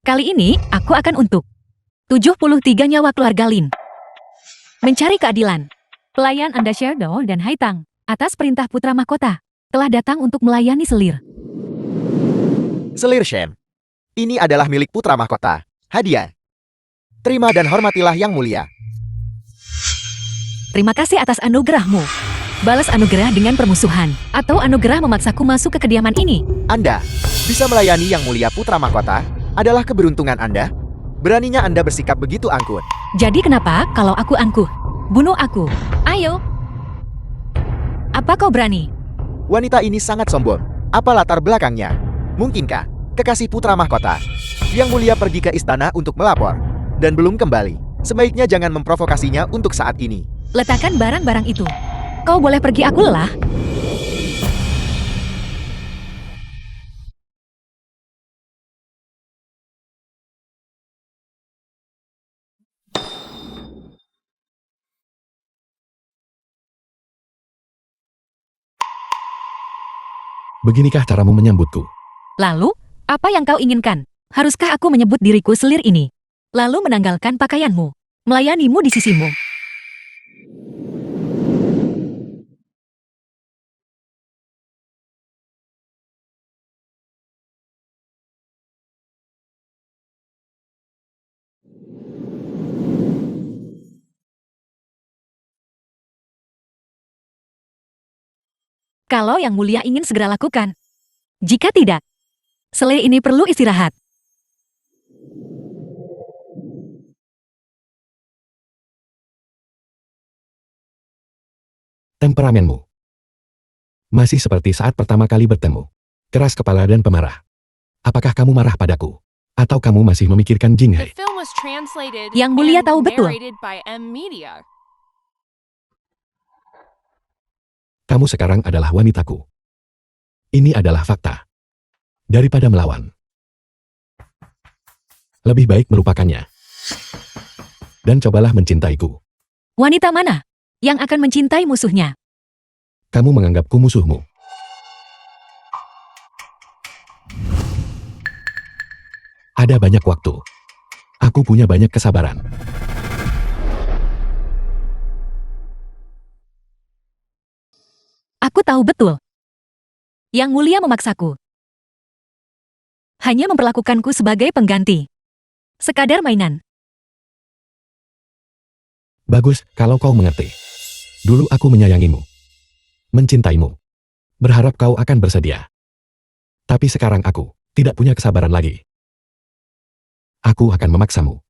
Kali ini, aku akan untuk 73 nyawa keluarga Lin. Mencari keadilan. Pelayan Anda Sherdo dan Haitang, atas perintah putra mahkota, telah datang untuk melayani selir. Selir Shen. Ini adalah milik putra mahkota. Hadiah. Terima dan hormatilah yang mulia. Terima kasih atas anugerahmu. Balas anugerah dengan permusuhan, atau anugerah memaksaku masuk ke kediaman ini. Anda bisa melayani yang mulia putra mahkota adalah keberuntungan Anda. Beraninya Anda bersikap begitu angkuh. Jadi kenapa kalau aku angkuh? Bunuh aku. Ayo. Apa kau berani? Wanita ini sangat sombong. Apa latar belakangnya? Mungkinkah kekasih putra mahkota yang mulia pergi ke istana untuk melapor dan belum kembali? Sebaiknya jangan memprovokasinya untuk saat ini. Letakkan barang-barang itu. Kau boleh pergi, aku lelah. Beginikah caramu menyambutku? Lalu, apa yang kau inginkan? Haruskah aku menyebut diriku selir ini? Lalu menanggalkan pakaianmu, melayanimu di sisimu. Kalau Yang Mulia ingin segera lakukan. Jika tidak, Selir ini perlu istirahat. Temperamenmu masih seperti saat pertama kali bertemu. Keras kepala dan pemarah. Apakah kamu marah padaku? Atau kamu masih memikirkan The Jinghei? film was translated Yang Mulia and tahu betul. narrated by M Media. Kamu sekarang adalah wanitaku. Ini adalah fakta. Daripada melawan, lebih baik melupakannya. Dan cobalah mencintaiku. Wanita mana yang akan mencintai musuhnya? Kamu menganggapku musuhmu. Ada banyak waktu. Aku punya banyak kesabaran. Aku tahu betul. Yang Mulia memaksaku. Hanya memperlakukanku sebagai pengganti. Sekadar mainan. Bagus kalau kau mengerti. Dulu aku menyayangimu. Mencintaimu. Berharap kau akan bersedia. Tapi sekarang aku tidak punya kesabaran lagi. Aku akan memaksamu.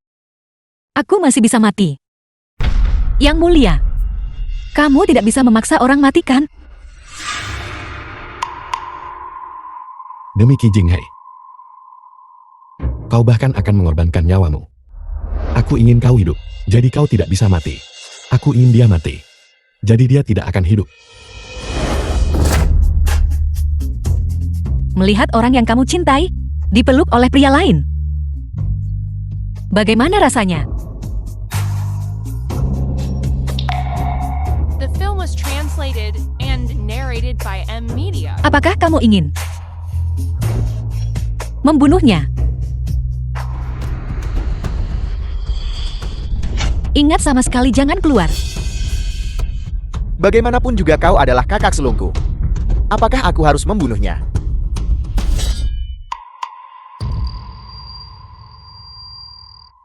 Aku masih bisa mati. Yang Mulia, kamu tidak bisa memaksa orang mati kan? Demi Qi Jinghei. Kau bahkan akan mengorbankan nyawamu. Aku ingin kau hidup, jadi kau tidak bisa mati. Aku ingin dia mati, jadi dia tidak akan hidup. Melihat orang yang kamu cintai dipeluk oleh pria lain. Bagaimana rasanya? The film was translated and narrated by M Media. Apakah kamu ingin membunuhnya? Ingat, sama sekali jangan keluar. Bagaimanapun juga kau adalah kakak sulungku. Apakah aku harus membunuhnya?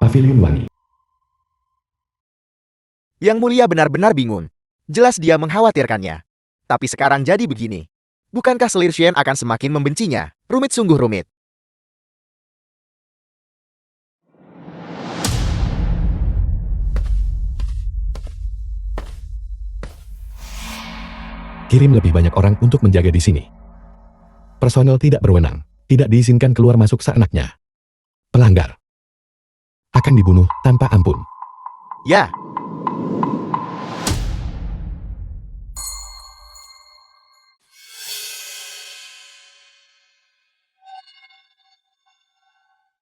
Pavilion Wangi. Yang Mulia benar-benar bingung. Jelas dia mengkhawatirkannya. Tapi sekarang jadi begini. Bukankah Selir Shen akan semakin membencinya? Rumit sungguh rumit. Kirim lebih banyak orang untuk menjaga di sini. Personel tidak berwenang, tidak diizinkan keluar masuk seenaknya. Pelanggar akan dibunuh tanpa ampun. Ya,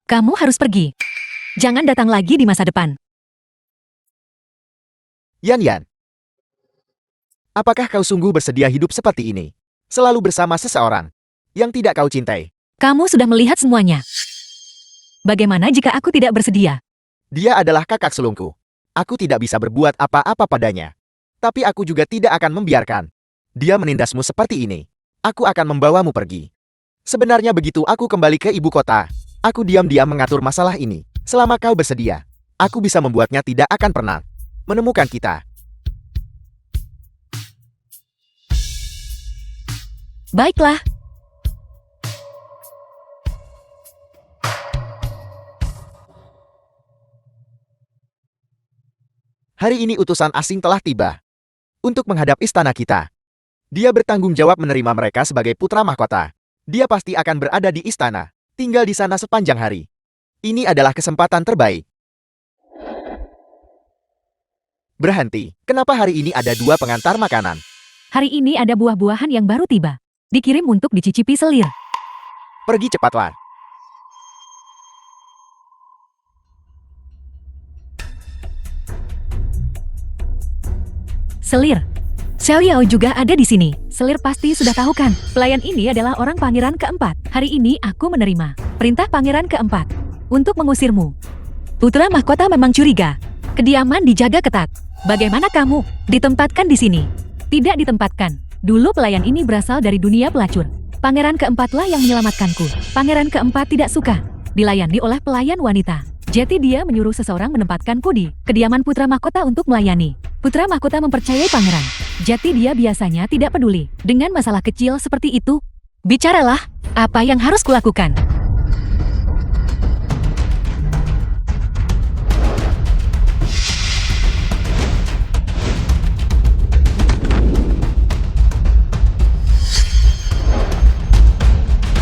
Kamu harus pergi. Jangan datang lagi di masa depan. Yan. Apakah kau sungguh bersedia hidup seperti ini? Selalu bersama seseorang yang tidak kau cintai. Kamu sudah melihat semuanya. Bagaimana jika aku tidak bersedia? Dia adalah kakak sulungku. Aku tidak bisa berbuat apa-apa padanya. Tapi aku juga tidak akan membiarkan dia menindasmu seperti ini. Aku akan membawamu pergi. Sebenarnya begitu aku kembali ke ibu kota, aku diam-diam mengatur masalah ini. Selama kau bersedia, aku bisa membuatnya tidak akan pernah menemukan kita. Baiklah. Hari ini utusan asing telah tiba untuk menghadap istana kita. Dia bertanggung jawab menerima mereka sebagai putra mahkota. Dia pasti akan berada di istana, tinggal di sana sepanjang hari. Ini adalah kesempatan terbaik. Berhenti, kenapa hari ini ada 2 pengantar makanan? Hari ini ada buah-buahan yang baru tiba. Dikirim untuk dicicipi Selir. Pergi cepatlah. Selir. Xiao Yao juga ada di sini. Selir pasti sudah tahu kan? Pelayan ini adalah orang pangeran keempat. Hari ini aku menerima perintah pangeran keempat untuk mengusirmu. Putra mahkota memang curiga. Kediaman dijaga ketat. Bagaimana kamu ditempatkan di sini? Tidak ditempatkan. Dulu pelayan ini berasal dari dunia pelacur. Pangeran keempatlah yang menyelamatkanku. Pangeran keempat tidak suka dilayani oleh pelayan wanita. Jadi dia menyuruh seseorang menempatkanku di kediaman putra mahkota untuk melayani Putra mahkota mempercayai pangeran. Jati dia biasanya tidak peduli dengan masalah kecil seperti itu. Bicaralah, apa yang harus kulakukan?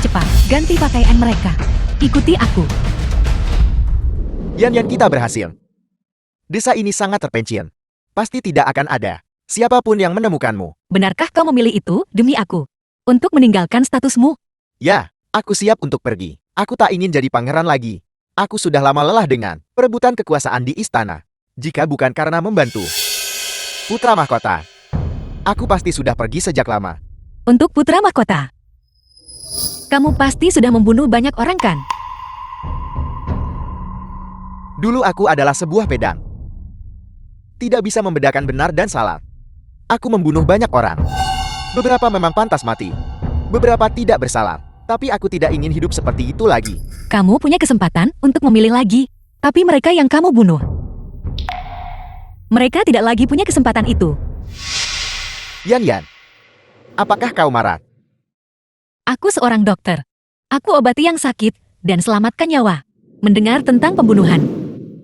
Cepat, ganti pakaian mereka. Ikuti aku. Yan, kita berhasil. Desa ini sangat terpencil. Pasti tidak akan ada siapapun yang menemukanmu. Benarkah kau memilih itu demi aku? Untuk meninggalkan statusmu? Ya, aku siap untuk pergi. Aku tak ingin jadi pangeran lagi. Aku sudah lama lelah dengan perebutan kekuasaan di istana. Jika bukan karena membantu putra mahkota, aku pasti sudah pergi sejak lama. Untuk putra mahkota. Kamu pasti sudah membunuh banyak orang kan? Dulu aku adalah sebuah pedang. Tidak bisa membedakan benar dan salah. Aku membunuh banyak orang. Beberapa memang pantas mati. Beberapa tidak bersalah. Tapi aku tidak ingin hidup seperti itu lagi. Kamu punya kesempatan untuk memilih lagi. Tapi mereka yang kamu bunuh. Mereka tidak lagi punya kesempatan itu. Yan, apakah kau marah? Aku seorang dokter. Aku obati yang sakit dan selamatkan nyawa. Mendengar tentang pembunuhan.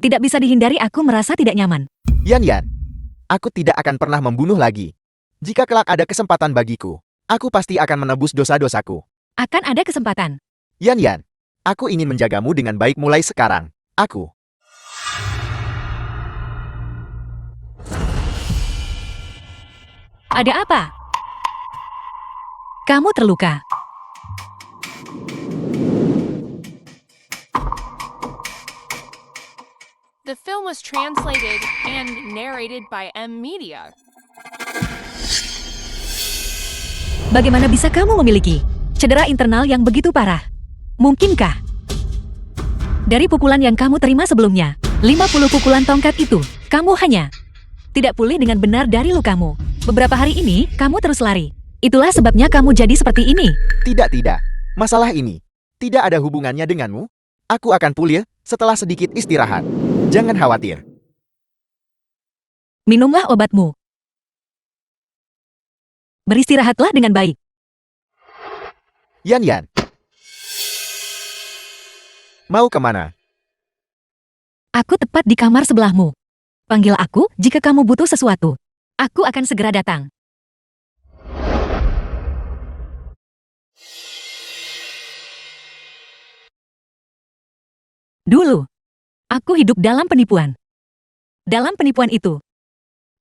Tidak bisa dihindari, aku merasa tidak nyaman. Yan, aku tidak akan pernah membunuh lagi. Jika kelak ada kesempatan bagiku, aku pasti akan menebus dosa-dosaku. Akan ada kesempatan. Yan, aku ingin menjagamu dengan baik mulai sekarang. Aku. Ada apa? Kamu terluka. The film was translated and narrated by M Media. Bagaimana bisa kamu memiliki cedera internal yang begitu parah? Mungkinkah? Dari pukulan yang kamu terima sebelumnya, 50 pukulan tongkat itu, kamu hanya tidak pulih dengan benar dari lukamu. Beberapa hari ini, kamu terus lari. Itulah sebabnya kamu jadi seperti ini. Tidak. Masalah ini tidak ada hubungannya denganmu. Aku akan pulih setelah sedikit istirahat. Jangan khawatir. Minumlah obatmu. Beristirahatlah dengan baik. Yan. Mau kemana? Aku tepat di kamar sebelahmu. Panggil aku jika kamu butuh sesuatu. Aku akan segera datang. Dulu, aku hidup dalam penipuan. Dalam penipuan itu,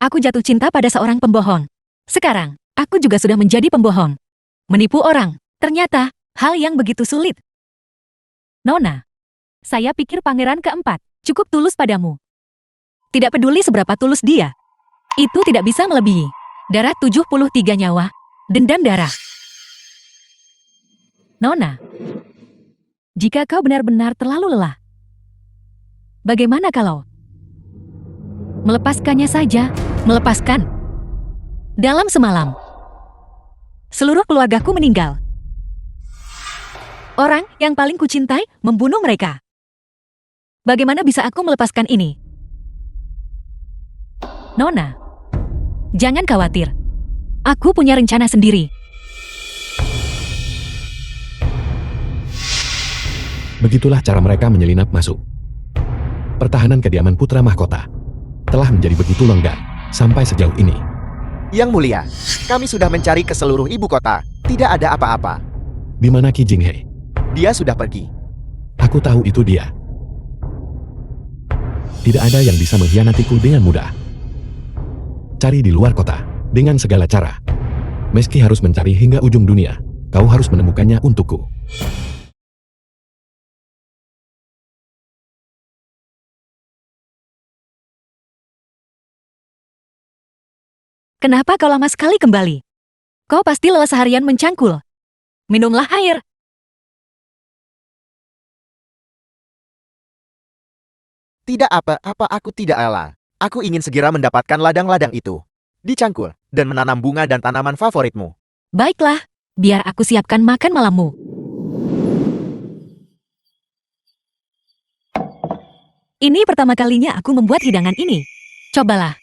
aku jatuh cinta pada seorang pembohong. Sekarang, aku juga sudah menjadi pembohong. Menipu orang, ternyata, hal yang begitu sulit. Nona, saya pikir pangeran keempat cukup tulus padamu. Tidak peduli seberapa tulus dia. Itu tidak bisa melebihi darah 73 nyawa, dendam darah. Nona, jika kau benar-benar terlalu lelah, bagaimana kalau melepaskannya saja? Melepaskan. Dalam semalam, seluruh keluargaku meninggal. Orang yang paling kucintai membunuh mereka. Bagaimana bisa aku melepaskan ini? Nona, jangan khawatir. Aku punya rencana sendiri. Begitulah cara mereka menyelinap masuk. Pertahanan kediaman putra mahkota telah menjadi begitu longgar sampai sejauh ini. Yang mulia, kami sudah mencari ke seluruh ibu kota. Tidak ada apa-apa. Di mana Qi Jinghe? Dia sudah pergi. Aku tahu itu dia. Tidak ada yang bisa mengkhianatiku dengan mudah. Cari di luar kota, dengan segala cara. Meski harus mencari hingga ujung dunia, kau harus menemukannya untukku. Kenapa kau lama sekali kembali? Kau pasti lelah seharian mencangkul. Minumlah air. Tidak apa-apa, aku tidak lelah. Aku ingin segera mendapatkan ladang-ladang itu. Dicangkul, dan menanam bunga dan tanaman favoritmu. Baiklah, biar aku siapkan makan malammu. Ini pertama kalinya aku membuat hidangan ini. Cobalah.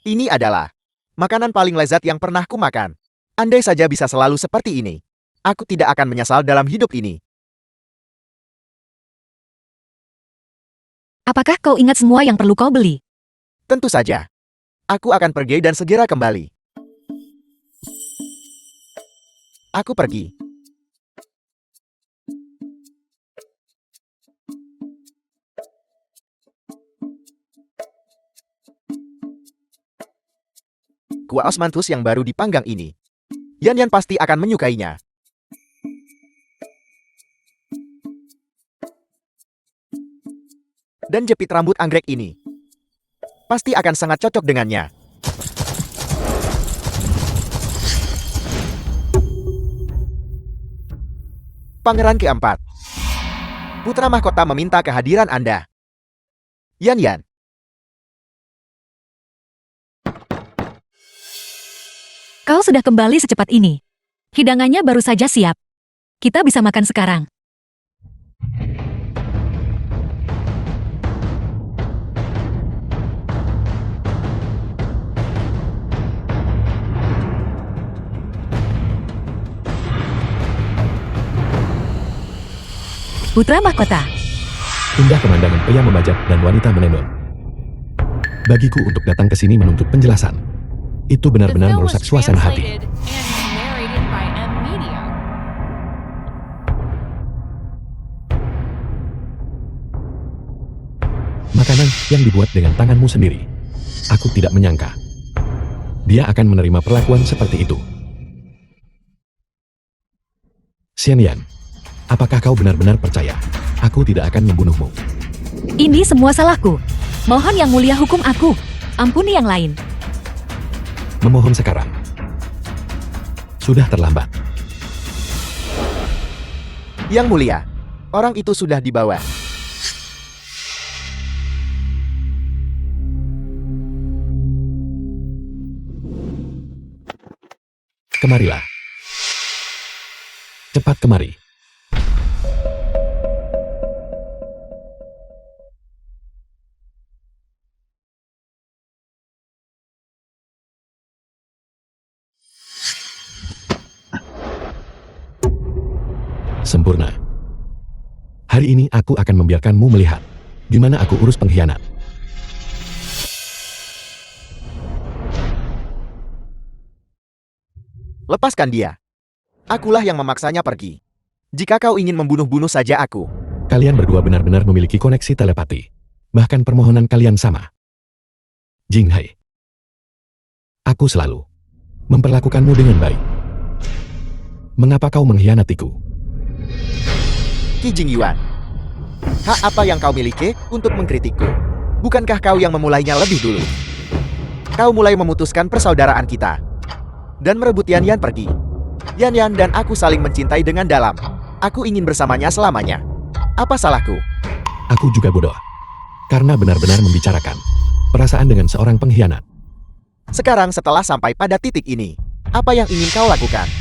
Ini adalah makanan paling lezat yang pernah kumakan. Andai saja bisa selalu seperti ini, aku tidak akan menyesal dalam hidup ini. Apakah kau ingat semua yang perlu kau beli? Tentu saja. Aku akan pergi dan segera kembali. Aku pergi. Kuah osmanthus yang baru dipanggang ini. Yan pasti akan menyukainya. Dan jepit rambut anggrek ini pasti akan sangat cocok dengannya. Pangeran keempat. Putra mahkota meminta kehadiran Anda. Yan. Kau sudah kembali secepat ini. Hidangannya baru saja siap. Kita bisa makan sekarang. Putra mahkota. Indah pemandangan pria membajak dan wanita menenun. Bagiku untuk datang ke sini menuntut penjelasan. Itu The benar-benar film was merusak suasana hati. translated and narrated by M Media. Makanan yang dibuat dengan tanganmu sendiri. Aku tidak menyangka. Dia akan menerima perlakuan seperti itu. Xian Yan, apakah kau benar-benar percaya? Aku tidak akan membunuhmu. Ini semua salahku. Mohon yang mulia hukum aku. Ampuni yang lain. Memohon sekarang. Sudah terlambat. Yang mulia, orang itu sudah dibawa. Kemarilah. Cepat kemari. Sempurna. Hari ini aku akan membiarkanmu melihat gimana aku urus pengkhianat. Lepaskan dia. Akulah yang memaksanya pergi. Jika kau ingin membunuh-bunuh saja aku. Kalian berdua benar-benar memiliki koneksi telepati. Bahkan permohonan kalian sama. Jinghai. Aku selalu memperlakukanmu dengan baik. Mengapa kau mengkhianatiku? Qi Jingyuan. Hak apa yang kau miliki untuk mengkritikku? Bukankah kau yang memulainya lebih dulu? Kau mulai memutuskan persaudaraan kita. Dan merebut Yan pergi. Yan dan aku saling mencintai dengan dalam. Aku ingin bersamanya selamanya. Apa salahku? Aku juga bodoh. Karena benar-benar membicarakan perasaan dengan seorang pengkhianat. Sekarang setelah sampai pada titik ini, apa yang ingin kau lakukan?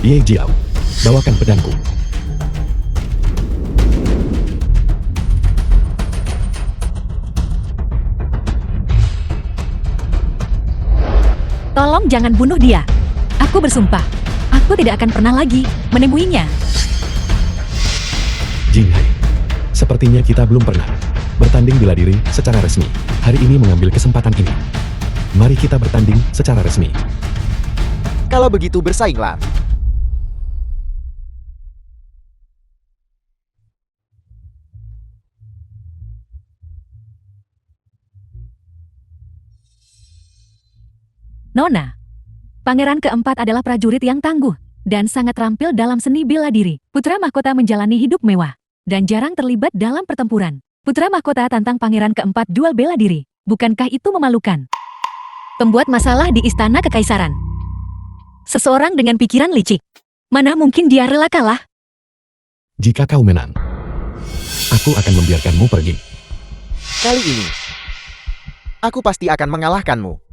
Ye Jiao, bawakan pedangku. Tolong jangan bunuh dia. Aku bersumpah. Aku tidak akan pernah lagi menemuinya. Jinghai, sepertinya kita belum pernah bertanding bela diri secara resmi. Hari ini mengambil kesempatan ini. Mari kita bertanding secara resmi. Kalau begitu bersainglah. Nona. Pangeran keempat adalah prajurit yang tangguh dan sangat terampil dalam seni bela diri. Putra mahkota menjalani hidup mewah dan jarang terlibat dalam pertempuran. Putra mahkota tantang pangeran keempat duel bela diri. Bukankah itu memalukan? Pembuat masalah di istana kekaisaran. Seseorang dengan pikiran licik. Mana mungkin dia rela kalah? Jika kau menang, aku akan membiarkanmu pergi. Kali ini, aku pasti akan mengalahkanmu.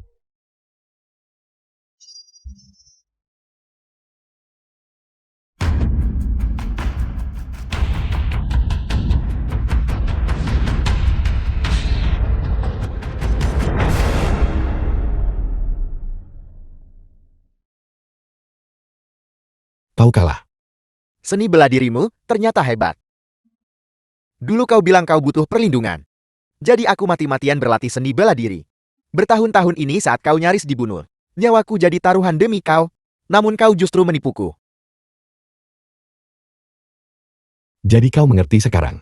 Kau kalah. Seni bela dirimu ternyata hebat. Dulu kau bilang kau butuh perlindungan. Jadi aku mati-matian berlatih seni bela diri. Bertahun-tahun ini saat kau nyaris dibunuh, nyawaku jadi taruhan demi kau, namun kau justru menipuku. Jadi kau mengerti sekarang.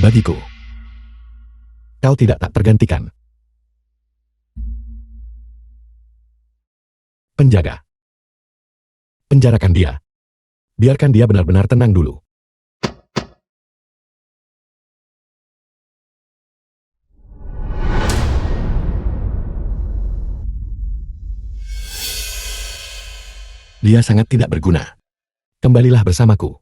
Bagiku, kau tidak tak tergantikan. Penjaga. Penjarakan dia. Biarkan dia benar-benar tenang dulu. Dia sangat tidak berguna. Kembalilah bersamaku.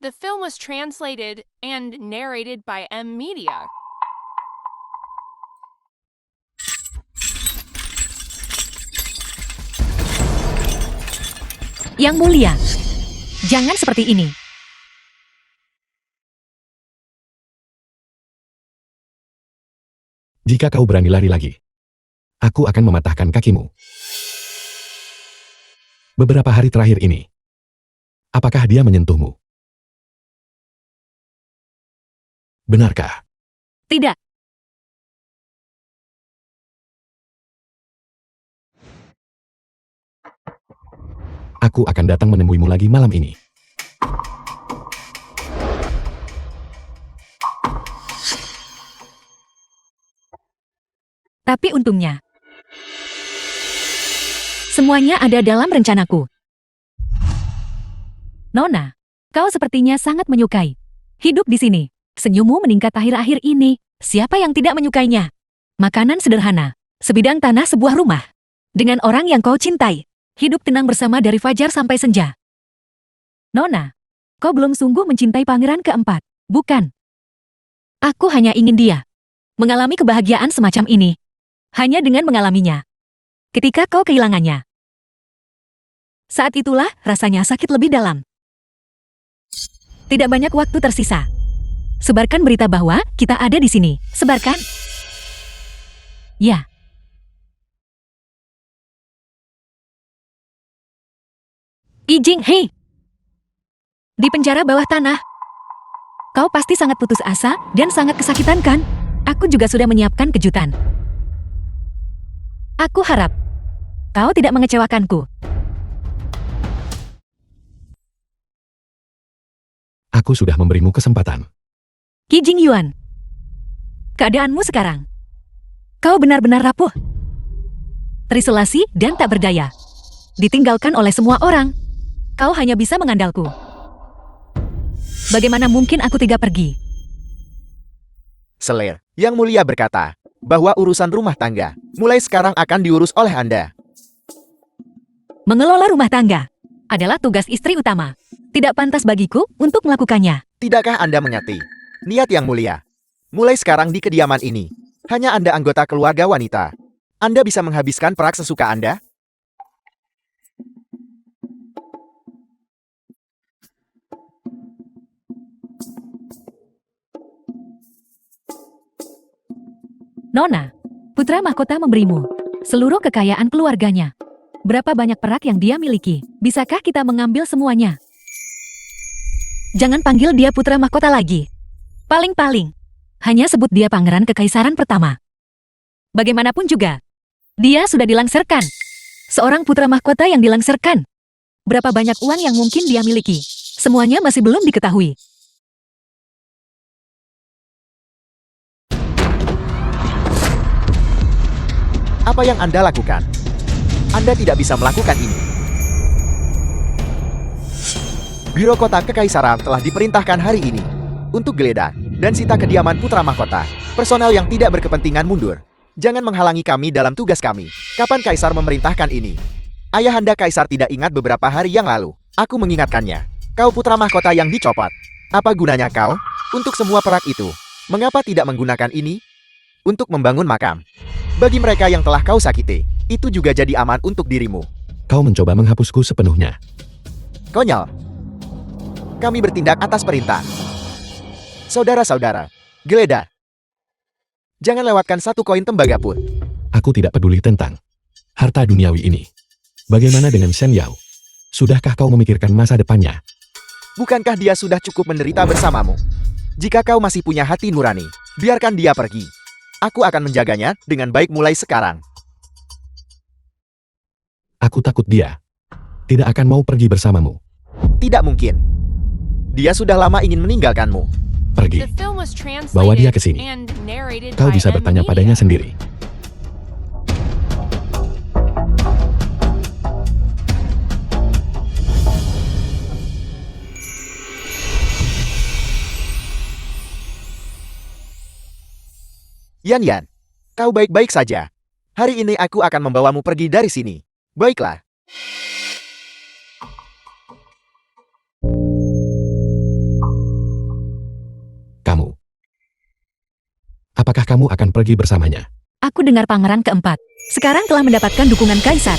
The film was translated and narrated by M Media. Yang mulia, jangan seperti ini. Jika kau berani lari lagi, aku akan mematahkan kakimu. Beberapa hari terakhir ini, apakah dia menyentuhmu? Benarkah? Tidak. Aku akan datang menemuimu lagi malam ini. Tapi untungnya, semuanya ada dalam rencanaku. Nona, kau sepertinya sangat menyukai hidup di sini. Senyummu meningkat akhir-akhir ini. Siapa yang tidak menyukainya? Makanan sederhana, sebidang tanah sebuah rumah. Dengan orang yang kau cintai. Hidup tenang bersama dari fajar sampai senja. Nona, kau belum sungguh mencintai pangeran keempat, bukan? Aku hanya ingin dia mengalami kebahagiaan semacam ini. Hanya dengan mengalaminya. Ketika kau kehilangannya. Saat itulah rasanya sakit lebih dalam. Tidak banyak waktu tersisa. Sebarkan berita bahwa kita ada di sini. Sebarkan. Ya. Ijing, hei! Di penjara bawah tanah. Kau pasti sangat putus asa dan sangat kesakitan kan? Aku juga sudah menyiapkan kejutan. Aku harap kau tidak mengecewakanku. Aku sudah memberimu kesempatan. Qi Jingyuan, keadaanmu sekarang. Kau benar-benar rapuh. Terisolasi dan tak berdaya. Ditinggalkan oleh semua orang. Kau hanya bisa mengandalku. Bagaimana mungkin aku tega pergi? Selir, Yang Mulia berkata bahwa urusan rumah tangga mulai sekarang akan diurus oleh Anda. Mengelola rumah tangga adalah tugas istri utama. Tidak pantas bagiku untuk melakukannya. Tidakkah Anda mengerti? Niat Yang Mulia. Mulai sekarang di kediaman ini, hanya Anda anggota keluarga wanita. Anda bisa menghabiskan perak sesuka Anda. Nona, putra mahkota memberimu seluruh kekayaan keluarganya. Berapa banyak perak yang dia miliki? Bisakah kita mengambil semuanya? Jangan panggil dia putra mahkota lagi. Paling-paling, hanya sebut dia pangeran kekaisaran pertama. Bagaimanapun juga, dia sudah dilangsirkan. Seorang putra mahkota yang dilangsirkan. Berapa banyak uang yang mungkin dia miliki? Semuanya masih belum diketahui. Apa yang Anda lakukan? Anda tidak bisa melakukan ini. Biro Kota Kekaisaran telah diperintahkan hari ini untuk geledah dan sita kediaman putra mahkota. Personel yang tidak berkepentingan mundur. Jangan menghalangi kami dalam tugas kami. Kapan Kaisar memerintahkan ini? Ayahanda Kaisar tidak ingat beberapa hari yang lalu. Aku mengingatkannya. Kau putra mahkota yang dicopot. Apa gunanya kau? Untuk semua perak itu, mengapa tidak menggunakan ini? Untuk membangun makam. Bagi mereka yang telah kau sakiti, itu juga jadi aman untuk dirimu. Kau mencoba menghapusku sepenuhnya. Konyol. Kami bertindak atas perintah. Saudara-saudara, geledah. Jangan lewatkan satu koin tembaga pun. Aku tidak peduli tentang harta duniawi ini. Bagaimana dengan Shen Yao? Sudahkah kau memikirkan masa depannya? Bukankah dia sudah cukup menderita bersamamu? Jika kau masih punya hati nurani, biarkan dia pergi. Aku akan menjaganya dengan baik mulai sekarang. Aku takut dia tidak akan mau pergi bersamamu. Tidak mungkin. Dia sudah lama ingin meninggalkanmu. Pergi. The film was translated Bawa dia ke sini. and narrated Kau by bisa M bertanya Media. padanya sendiri. Yan, kau baik-baik saja. Hari ini aku akan membawamu pergi dari sini. Baiklah. Kamu. Apakah kamu akan pergi bersamanya? Aku dengar pangeran keempat. Sekarang telah mendapatkan dukungan kaisar.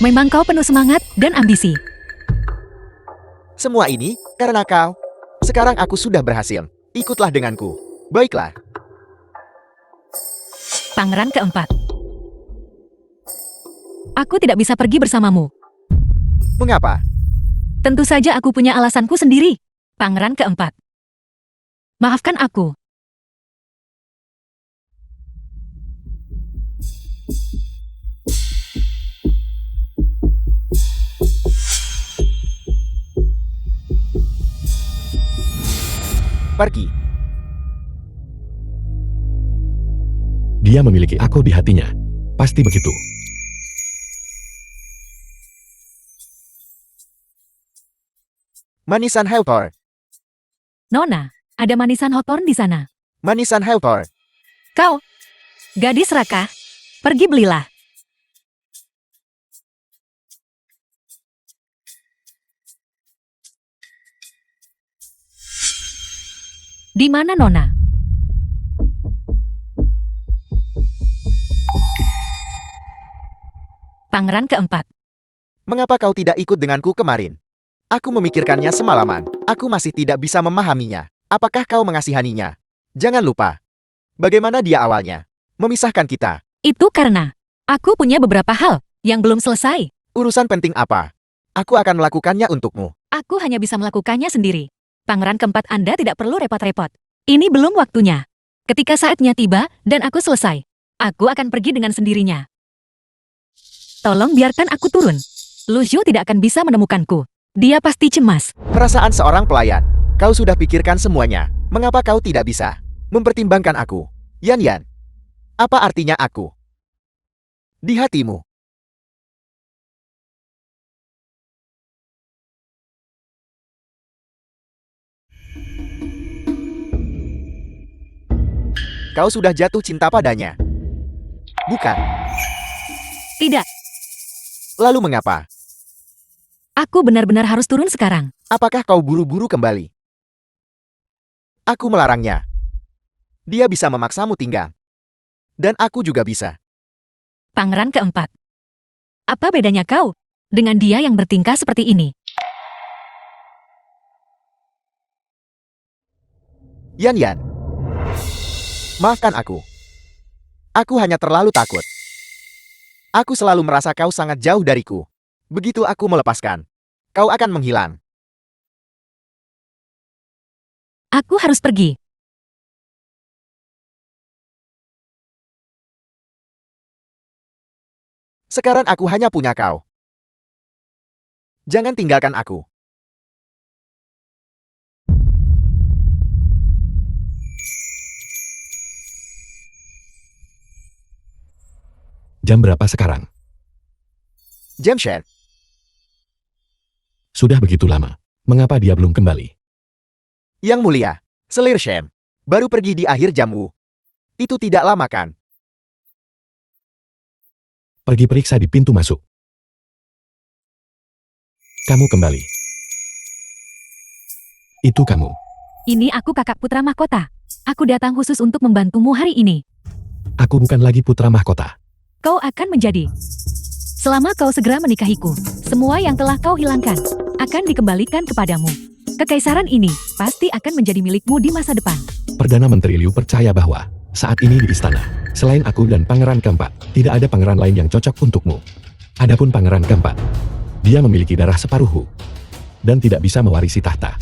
Memang kau penuh semangat dan ambisi. Semua ini karena kau. Sekarang aku sudah berhasil. Ikutlah denganku. Baiklah. Pangeran keempat. Aku tidak bisa pergi bersamamu. Mengapa? Tentu saja aku punya alasanku sendiri. Pangeran keempat. Maafkan aku. Pergi. Dia memiliki aku di hatinya. Pasti begitu. Manisan Helper. Nona, ada manisan hawthorn di sana. Manisan Helper. Kau, gadis Raka, pergi belilah. Di mana Nona? Pangeran keempat. Mengapa kau tidak ikut denganku kemarin? Aku memikirkannya semalaman. Aku masih tidak bisa memahaminya. Apakah kau mengasihaninya? Jangan lupa. Bagaimana dia awalnya? Memisahkan kita. Itu karena aku punya beberapa hal yang belum selesai. Urusan penting apa? Aku akan melakukannya untukmu. Aku hanya bisa melakukannya sendiri. Pangeran keempat Anda tidak perlu repot-repot. Ini belum waktunya. Ketika saatnya tiba dan aku selesai, aku akan pergi dengan sendirinya. Tolong biarkan aku turun. Lu Zhu tidak akan bisa menemukanku. Dia pasti cemas. Perasaan seorang pelayan. Kau sudah pikirkan semuanya. Mengapa kau tidak bisa mempertimbangkan aku? Yan. Apa artinya aku? Di hatimu. Kau sudah jatuh cinta padanya. Bukan. Tidak, Lalu mengapa? aku benar-benar harus turun sekarang. Apakah kau buru-buru kembali? Aku melarangnya. Dia bisa memaksamu tinggal. Dan aku juga bisa. Pangeran keempat. Apa bedanya kau dengan dia yang bertingkah seperti ini? Yan. Maafkan aku. Aku hanya terlalu takut. Aku selalu merasa kau sangat jauh dariku. Begitu aku melepaskan, kau akan menghilang. Aku harus pergi. Sekarang aku hanya punya kau. Jangan tinggalkan aku. Jam berapa sekarang? Jamshed, Sudah begitu lama. Mengapa dia belum kembali? Yang Mulia, Selir Shem, baru pergi di akhir jam Wu. Itu tidak lama kan? Pergi periksa di pintu masuk. Kamu kembali. Itu kamu. Ini aku kakak putra mahkota. Aku datang khusus untuk membantumu hari ini. Aku bukan lagi putra mahkota. Kau akan menjadi. Selama kau segera menikahiku, semua yang telah kau hilangkan akan dikembalikan kepadamu. Kekaisaran ini pasti akan menjadi milikmu di masa depan. Perdana Menteri Liu percaya bahwa saat ini di istana, selain aku dan pangeran keempat, tidak ada pangeran lain yang cocok untukmu. Adapun pangeran keempat, dia memiliki darah separuhku dan tidak bisa mewarisi tahta.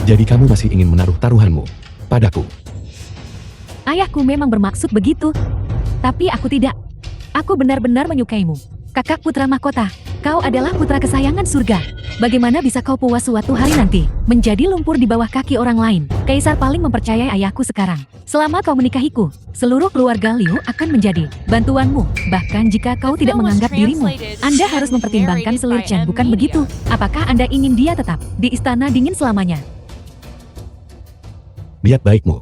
Jadi kamu masih ingin menaruh taruhanmu padaku? Ayahku memang bermaksud begitu. Tapi aku tidak. Aku benar-benar menyukaimu. Kakak putra mahkota, kau adalah putra kesayangan surga. Bagaimana bisa kau puas suatu hari nanti menjadi lumpur di bawah kaki orang lain? Kaisar paling mempercayai ayahku sekarang. Selama kau menikahiku, seluruh keluarga Liu akan menjadi bantuanmu. Bahkan jika kau tidak menganggap dirimu, Anda harus mempertimbangkan Selir Chen, bukan begitu? Apakah Anda ingin dia tetap di istana dingin selamanya? Niat baikmu.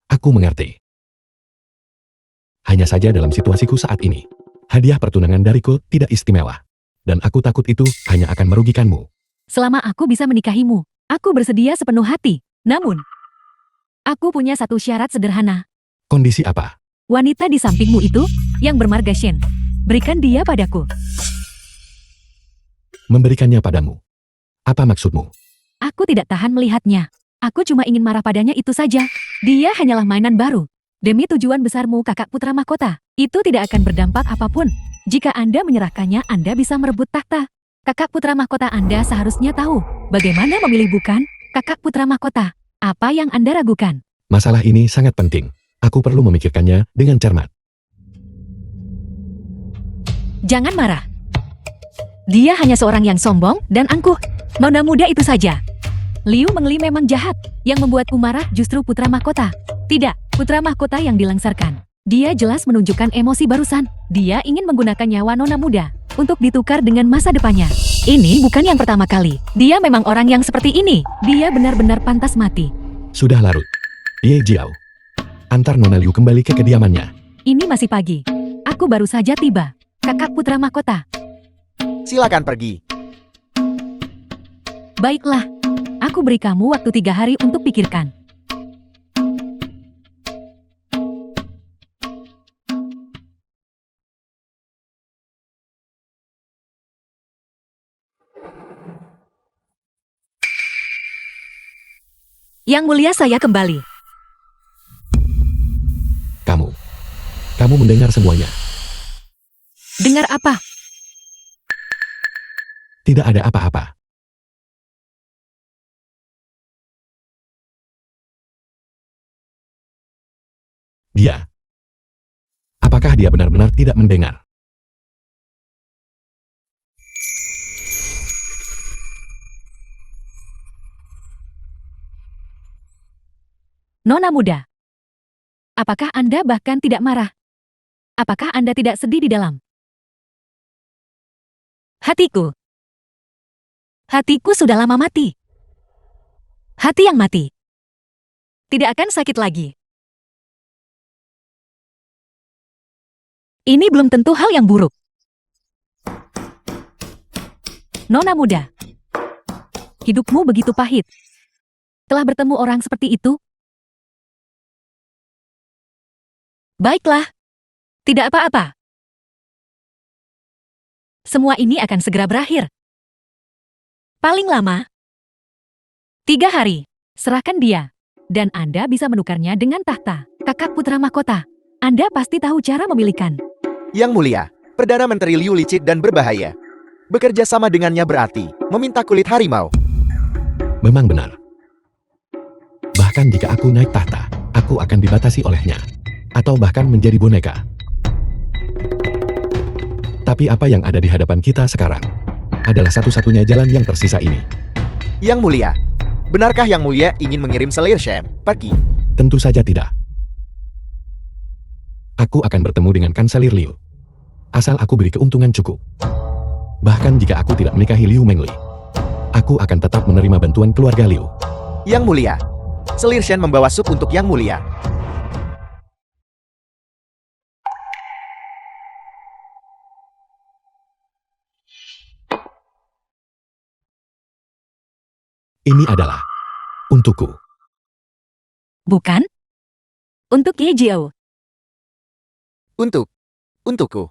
Aku mengerti. Hanya saja dalam situasiku saat ini, hadiah pertunangan dariku tidak istimewa. Dan aku takut itu hanya akan merugikanmu. Selama aku bisa menikahimu, aku bersedia sepenuh hati. Namun, aku punya satu syarat sederhana. Kondisi apa? Wanita di sampingmu itu, yang bermarga Shen, berikan dia padaku. Memberikannya padamu. Apa maksudmu? Aku tidak tahan melihatnya. Aku cuma ingin marah padanya itu saja. Dia hanyalah mainan baru. Demi tujuan besarmu kakak putra mahkota, itu tidak akan berdampak apapun. Jika Anda menyerahkannya, Anda bisa merebut takhta. Kakak putra mahkota Anda seharusnya tahu bagaimana memilih, bukan? Kakak putra mahkota, apa yang Anda ragukan? Masalah ini sangat penting. Aku perlu memikirkannya dengan cermat. Jangan marah. Dia hanya seorang yang sombong dan angkuh. Nona muda itu saja. Liu Mengli memang jahat. Yang membuatku marah justru putra mahkota. Tidak, putra mahkota yang dilangsarkan. Dia jelas menunjukkan emosi barusan. Dia ingin menggunakan nyawa nona muda untuk ditukar dengan masa depannya. Ini bukan yang pertama kali. Dia memang orang yang seperti ini. Dia benar-benar pantas mati. Sudah larut. Ye Jiao. Antar Nona Liu kembali ke kediamannya. Ini masih pagi. Aku baru saja tiba. Kakak putra mahkota. Silakan pergi. Baiklah. Aku beri kamu waktu 3 hari untuk pikirkan. Yang mulia, saya kembali. Kamu mendengar semuanya. Dengar apa? Tidak ada apa-apa. Dia. Apakah dia benar-benar tidak mendengar? Nona muda. Apakah Anda bahkan tidak marah? Apakah Anda tidak sedih di dalam hatiku? Hatiku sudah lama mati. Hati yang mati tidak akan sakit lagi. Ini belum tentu hal yang buruk. Nona muda, hidupmu begitu pahit. Telah bertemu orang seperti itu? Baiklah, tidak apa-apa. Semua ini akan segera berakhir. Paling lama 3 hari. Serahkan dia, dan Anda bisa menukarnya dengan tahta. Kakak putra mahkota, Anda pasti tahu cara memilihkan. Yang mulia, Perdana Menteri Liu licik dan berbahaya. Bekerja sama dengannya berarti meminta kulit harimau. Memang benar. Bahkan jika aku naik tahta, aku akan dibatasi olehnya. Atau bahkan menjadi boneka. Tapi apa yang ada di hadapan kita sekarang adalah satu-satunya jalan yang tersisa ini. Yang mulia, benarkah Yang mulia ingin mengirim Selir Chen pergi? Tentu saja tidak. Aku akan bertemu dengan Kanselir Liu. Asal aku beri keuntungan cukup. Bahkan jika aku tidak menikahi Liu Mengli, aku akan tetap menerima bantuan keluarga Liu. Yang mulia, Selir Chen membawa sup untuk Yang mulia. Ini adalah untukku. Bukan? Untuk Ye Jiao. Untukku.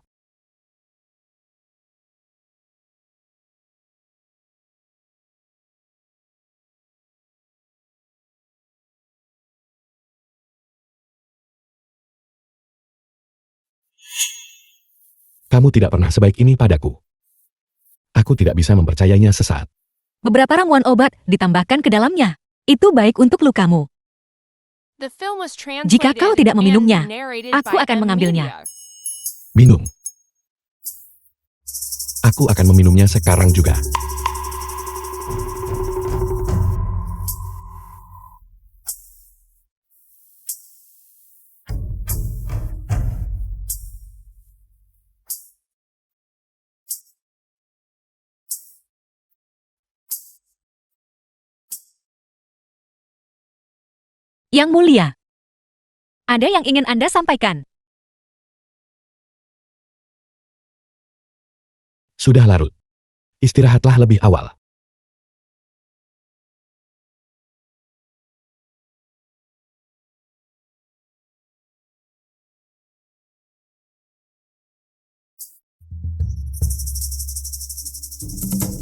Kamu tidak pernah sebaik ini padaku. Aku tidak bisa mempercayainya sesaat. Beberapa ramuan obat ditambahkan ke dalamnya. Itu baik untuk lukamu. The film was translated Jika kau tidak meminumnya, and narrated aku by akan M mengambilnya. Media. Minum. Aku akan meminumnya sekarang juga. Yang mulia, ada yang ingin Anda sampaikan? Sudah larut. Istirahatlah lebih awal.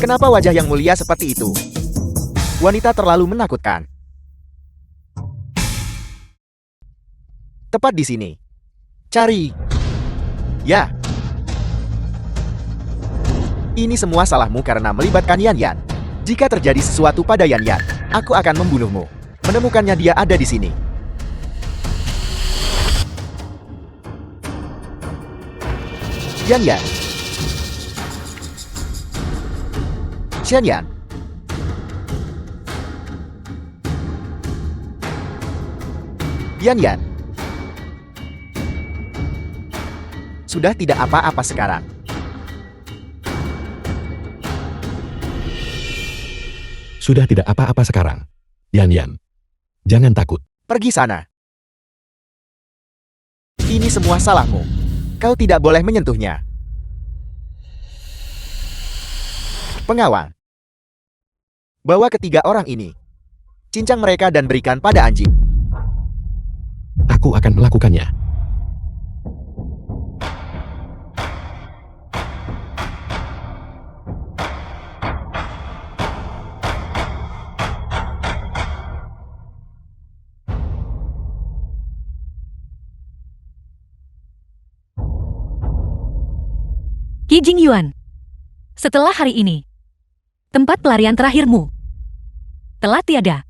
Kenapa wajah yang mulia seperti itu? Wanita terlalu menakutkan. Tepat di sini. Cari. Ya. Ini semua salahmu karena melibatkan Yan Yan. Jika terjadi sesuatu pada Yan Yan, aku akan membunuhmu. Menemukannya dia ada di sini. Yan Yan. Xian Yan. Yan Yan. Sudah tidak apa-apa sekarang. Sudah tidak apa-apa sekarang. Yan Yan. Jangan takut. Pergi sana. Ini semua salahmu. Kau tidak boleh menyentuhnya. Pengawal. Bawa ketiga orang ini. Cincang mereka dan berikan pada anjing. Aku akan melakukannya. Qi Jingyuan, setelah hari ini, tempat pelarian terakhirmu telah tiada.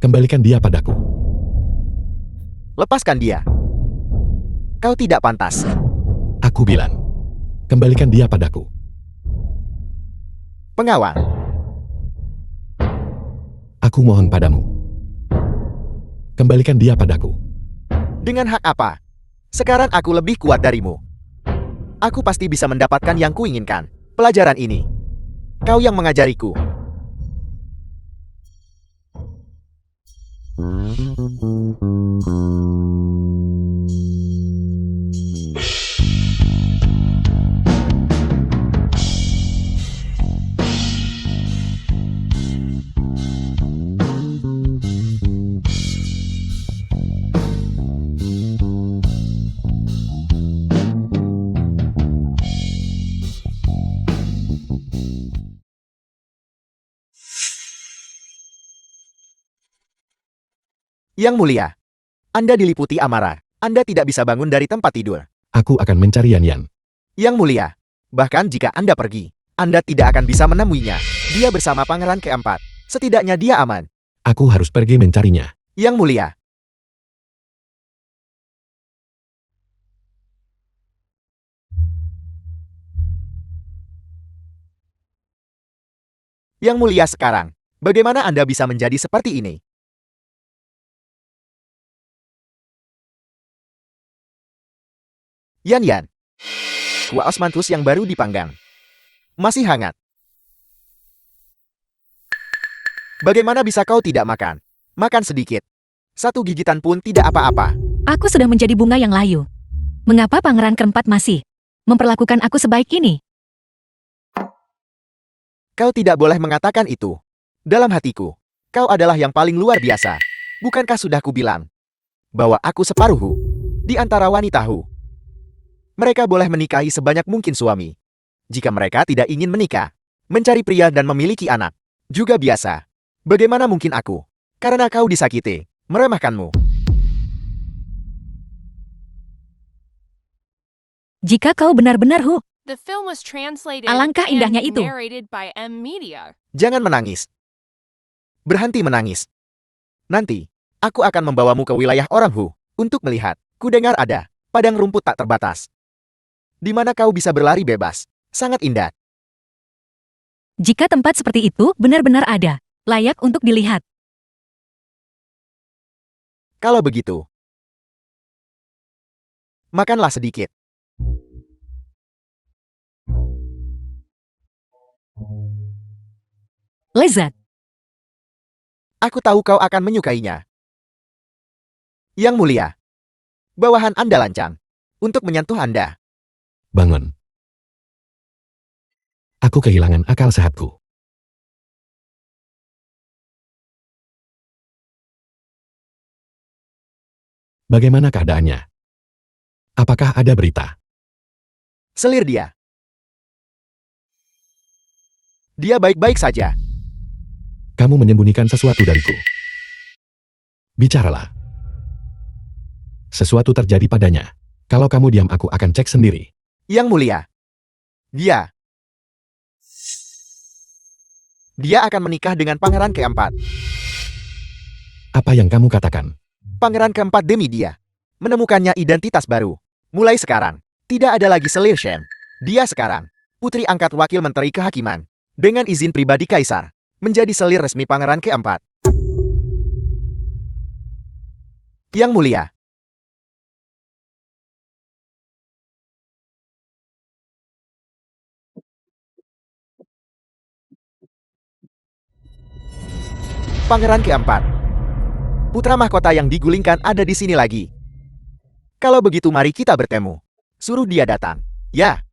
Kembalikan dia padaku. Lepaskan dia. Kau tidak pantas. Aku bilang. Kembalikan dia padaku. Pengawal. Aku mohon padamu. Kembalikan dia padaku. Dengan hak apa? Sekarang aku lebih kuat darimu. Aku pasti bisa mendapatkan yang kuinginkan. Pelajaran ini. Kau yang mengajariku. Yang mulia, Anda diliputi amarah. Anda tidak bisa bangun dari tempat tidur. Aku akan mencari Yan Yan. Yang mulia, bahkan jika Anda pergi, Anda tidak akan bisa menemuinya. Dia bersama pangeran keempat. Setidaknya dia aman. Aku harus pergi mencarinya. Yang mulia. Yang mulia sekarang, bagaimana Anda bisa menjadi seperti ini? Yan Yan. Kuah osmanthus yang baru dipanggang. Masih hangat. Bagaimana bisa kau tidak makan? Makan sedikit. Satu gigitan pun tidak apa-apa. Aku sudah menjadi bunga yang layu. Mengapa pangeran keempat masih memperlakukan aku sebaik ini? Kau tidak boleh mengatakan itu. Dalam hatiku, kau adalah yang paling luar biasa. Bukankah sudah kubilang bahwa aku separuhku di antara wanitahu? Mereka boleh menikahi sebanyak mungkin suami. Jika mereka tidak ingin menikah, mencari pria dan memiliki anak, juga biasa. Bagaimana mungkin aku? Karena kau disakiti, meremehkanmu. Jika kau benar-benar The film was translated Alangkah indahnya and itu. narrated by M Media. Jangan menangis. Berhenti menangis. Nanti, aku akan membawamu ke wilayah orang Hu untuk melihat. Kudengar ada padang rumput tak terbatas, di mana kau bisa berlari bebas. Sangat indah. Jika tempat seperti itu benar-benar ada, layak untuk dilihat. Kalau begitu, makanlah sedikit. Lezat. Aku tahu kau akan menyukainya. Yang mulia, bawahan Anda lancang untuk menyentuh Anda. Bangun. Aku kehilangan akal sehatku. Bagaimana keadaannya? Apakah ada berita? Selir dia. Dia baik-baik saja. Kamu menyembunyikan sesuatu dariku. Bicaralah. Sesuatu terjadi padanya. Kalau kamu diam aku akan cek sendiri. Yang mulia, dia akan menikah dengan pangeran keempat. Apa yang kamu katakan? Pangeran keempat demi dia menemukannya identitas baru. Mulai sekarang, tidak ada lagi Selir Shen. Dia sekarang putri angkat wakil menteri kehakiman dengan izin pribadi kaisar, menjadi selir resmi pangeran keempat. Yang mulia, pangeran keempat, putra mahkota yang digulingkan ada di sini lagi. Kalau begitu mari kita bertemu. Suruh dia datang. Ya.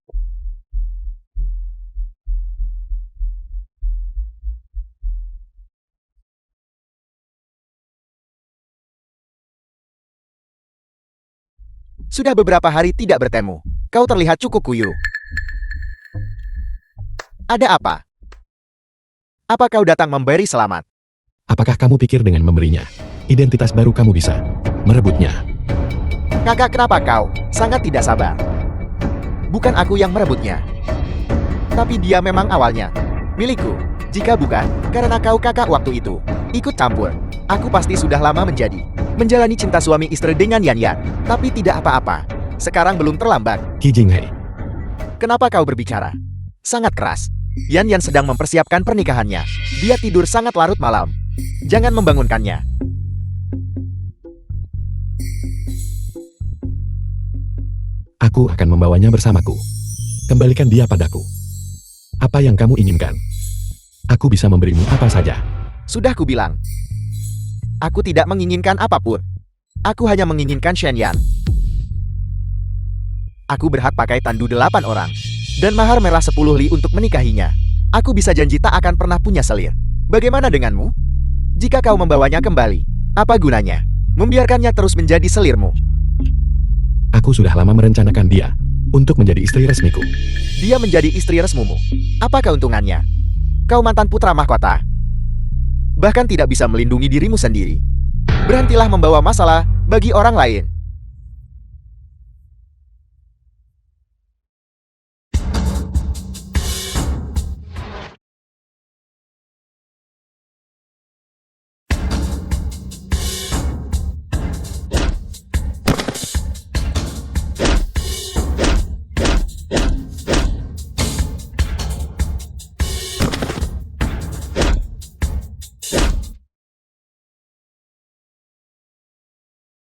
Sudah beberapa hari tidak bertemu. Kau terlihat cukup kuyu. Ada apa? Apa kau datang memberi selamat? Apakah kamu pikir dengan memberinya identitas baru kamu bisa merebutnya? Kakak, kenapa kau sangat tidak sabar? Bukan aku yang merebutnya. Tapi dia memang awalnya milikku. Jika bukan, karena kau kakak waktu itu ikut campur, aku pasti sudah lama menjalani cinta suami istri dengan Yan Yan. Tapi tidak apa-apa. Sekarang belum terlambat. Qi Jinghai, Kenapa kau berbicara sangat keras? Yan Yan sedang mempersiapkan pernikahannya. Dia tidur sangat larut malam. Jangan membangunkannya. aku akan membawanya bersamaku. Kembalikan dia padaku. Apa yang kamu inginkan? Aku bisa memberimu apa saja. Sudah kubilang. Aku tidak menginginkan apapun. Aku hanya menginginkan Shen Yan. Aku berhak pakai tandu 8 orang. Dan mahar merah 10 li untuk menikahinya. Aku bisa janji tak akan pernah punya selir. Bagaimana denganmu? Jika kau membawanya kembali, apa gunanya? Membiarkannya terus menjadi selirmu. Aku sudah lama merencanakan dia untuk menjadi istri resmiku. Dia menjadi istri resmumu. Apa keuntungannya? Kau mantan putra mahkota. Bahkan tidak bisa melindungi dirimu sendiri. Berhentilah membawa masalah bagi orang lain.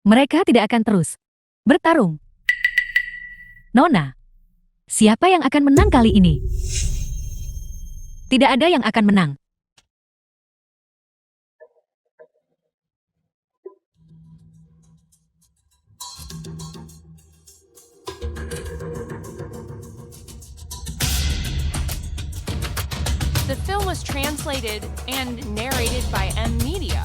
Mereka tidak akan terus bertarung. Nona, siapa yang akan menang kali ini? Tidak ada yang akan menang. The The film was translated and narrated by M Media.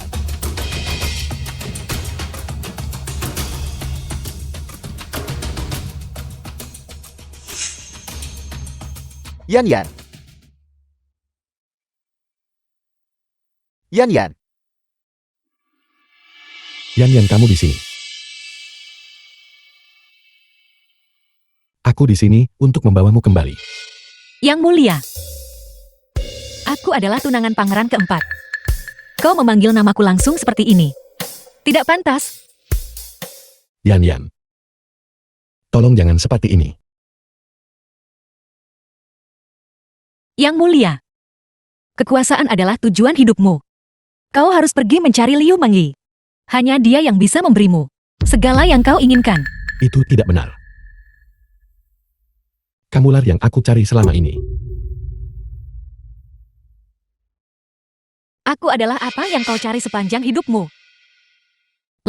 Yan Yan. Yan Yan. Yan, kamu di sini. Aku di sini untuk membawamu kembali. Yang mulia. Aku adalah tunangan pangeran keempat. Kau memanggil namaku langsung seperti ini. Tidak pantas. Yan. Tolong jangan seperti ini. Yang mulia. Kekuasaan adalah tujuan hidupmu. Kau harus pergi mencari Liu Mengyi. Hanya dia yang bisa memberimu segala yang kau inginkan. Itu tidak benar. Kamulah yang aku cari selama ini. Aku adalah apa yang kau cari sepanjang hidupmu.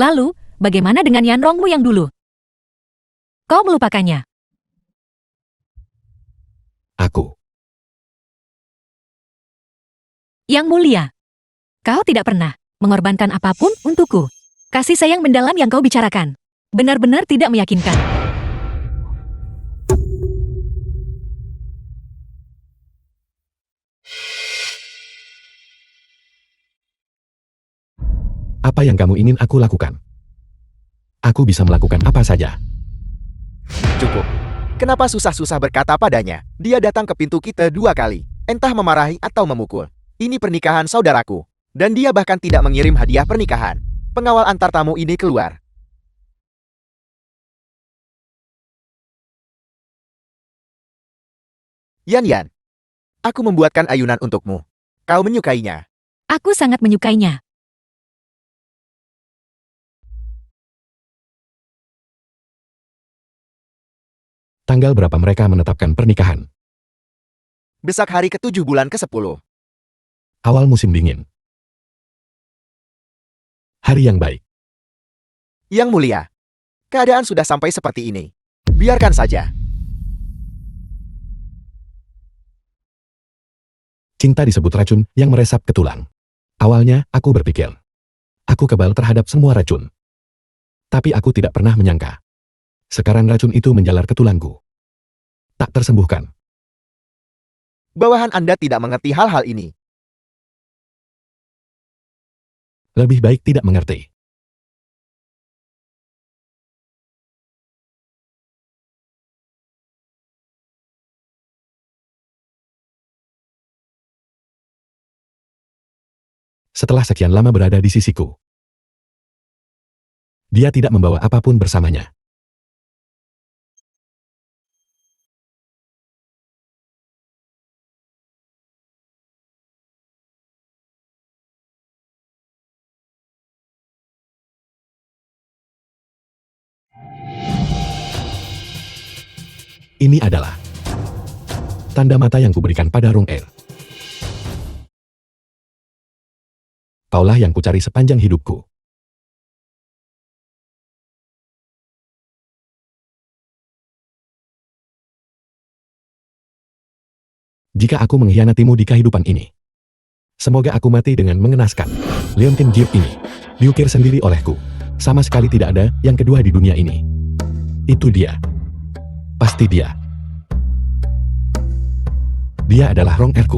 Lalu, bagaimana dengan Yanrongmu yang dulu? Kau melupakannya. Aku. Yang mulia. Kau tidak pernah mengorbankan apapun untukku. Kasih sayang mendalam yang kau bicarakan benar-benar tidak meyakinkan. Apa yang kamu ingin aku lakukan? Aku bisa melakukan apa saja. Cukup. Kenapa susah-susah berkata padanya? Dia datang ke pintu kita 2 kali. Entah memarahi atau memukul. Ini pernikahan saudaraku. Dan dia bahkan tidak mengirim hadiah pernikahan. Pengawal antar tamu ini keluar. Yan. Aku membuatkan ayunan untukmu. Kau menyukainya. Aku sangat menyukainya. Tanggal berapa mereka menetapkan pernikahan? Besak hari ke-7 bulan ke-10. Awal musim dingin. Hari yang baik. Yang mulia. Keadaan sudah sampai seperti ini. Biarkan saja. Cinta disebut racun yang meresap ke tulang. Awalnya, aku berpikir. Aku kebal terhadap semua racun. Tapi aku tidak pernah menyangka. Sekarang racun itu menjalar ke tulangku. Tak tersembuhkan. Bawahan Anda tidak mengerti hal-hal ini. Lebih baik tidak mengerti. Setelah sekian lama berada di sisiku, dia tidak membawa apapun bersamanya. Ini adalah tanda mata yang kuberikan pada Rong Er. Kaulah yang kucari sepanjang hidupku. Jika aku mengkhianatimu di kehidupan ini, semoga aku mati dengan mengenaskan. Leontin Giok ini diukir sendiri olehku. Sama sekali tidak ada yang kedua di dunia ini. Itu dia. Pasti dia. Dia adalah Rong Er-ku.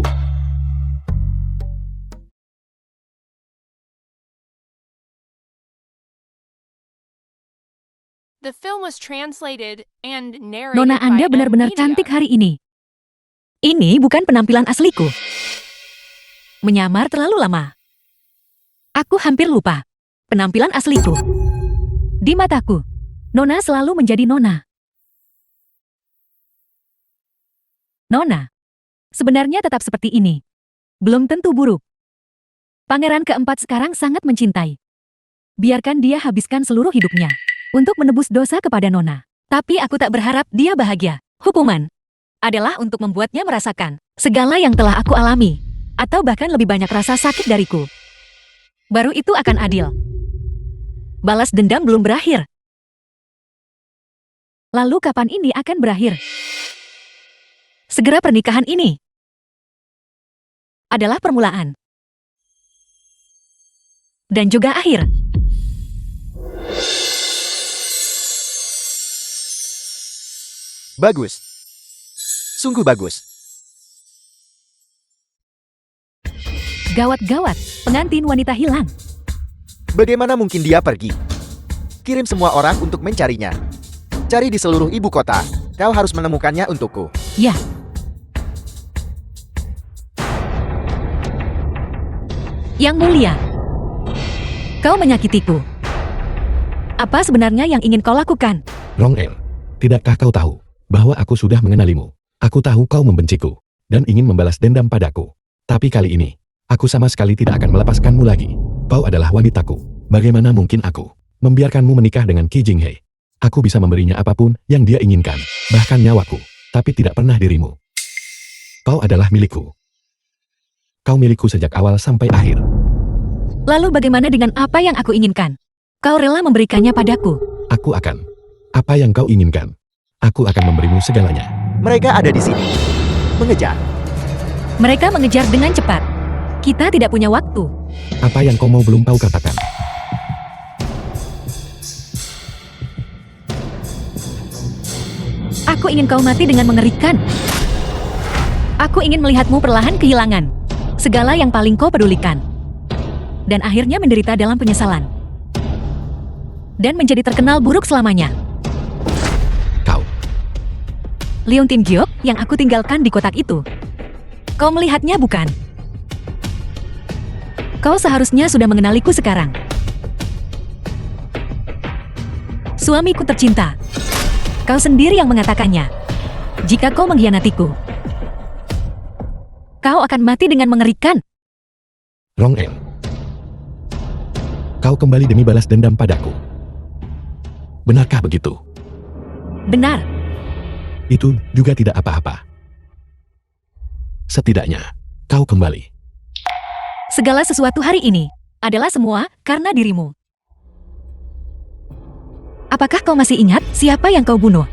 The film was translated and narrated Nona by Anda M benar-benar Media. cantik hari ini. Ini bukan penampilan asliku. Menyamar terlalu lama. Aku hampir lupa. Penampilan asliku. Di mataku, Nona selalu menjadi Nona. Nona, sebenarnya tetap seperti ini. Belum tentu buruk. Pangeran keempat sekarang sangat mencintai. Biarkan dia habiskan seluruh hidupnya untuk menebus dosa kepada Nona. Tapi aku tak berharap dia bahagia. Hukuman adalah untuk membuatnya merasakan segala yang telah aku alami, atau bahkan lebih banyak rasa sakit dariku. Baru itu akan adil. Balas dendam belum berakhir. Lalu kapan ini akan berakhir? Segera pernikahan ini. adalah permulaan. Dan juga akhir. Bagus. Sungguh bagus. Gawat-gawat, pengantin wanita hilang. Bagaimana mungkin dia pergi? Kirim semua orang untuk mencarinya. Cari di seluruh ibu kota. Kau harus menemukannya untukku. Ya. Yang mulia, kau menyakitiku. Apa sebenarnya yang ingin kau lakukan? Rong-El, tidakkah kau tahu bahwa aku sudah mengenalimu? Aku tahu kau membenciku dan ingin membalas dendam padaku. Tapi kali ini, aku sama sekali tidak akan melepaskanmu lagi. Kau adalah wanitaku. Bagaimana mungkin aku membiarkanmu menikah dengan Qi Jinghei? Aku bisa memberinya apapun yang dia inginkan, bahkan nyawaku, tapi tidak pernah dirimu. Kau adalah milikku. Kau milikku sejak awal sampai akhir. Lalu bagaimana dengan apa yang aku inginkan? Kau rela memberikannya padaku. Aku akan. Apa yang kau inginkan? Aku akan memberimu segalanya. Mereka ada di sini. Mengejar. Mereka mengejar dengan cepat. Kita tidak punya waktu. Apa yang kau mau belum kau katakan? Aku ingin kau mati dengan mengerikan. Aku ingin melihatmu perlahan kehilangan segala yang paling kau pedulikan. Dan akhirnya menderita dalam penyesalan. Dan menjadi terkenal buruk selamanya. Kau. Leung Tim Giok yang aku tinggalkan di kotak itu. Kau melihatnya bukan? Kau seharusnya sudah mengenaliku sekarang. Suamiku tercinta. Kau sendiri yang mengatakannya. Jika kau mengkhianatiku, kau akan mati dengan mengerikan. Rong-El. Kau kembali demi balas dendam padaku. Benarkah begitu? Benar. Itu juga tidak apa-apa. Setidaknya, kau kembali. Segala sesuatu hari ini adalah semua karena dirimu. Apakah kau masih ingat siapa yang kau bunuh?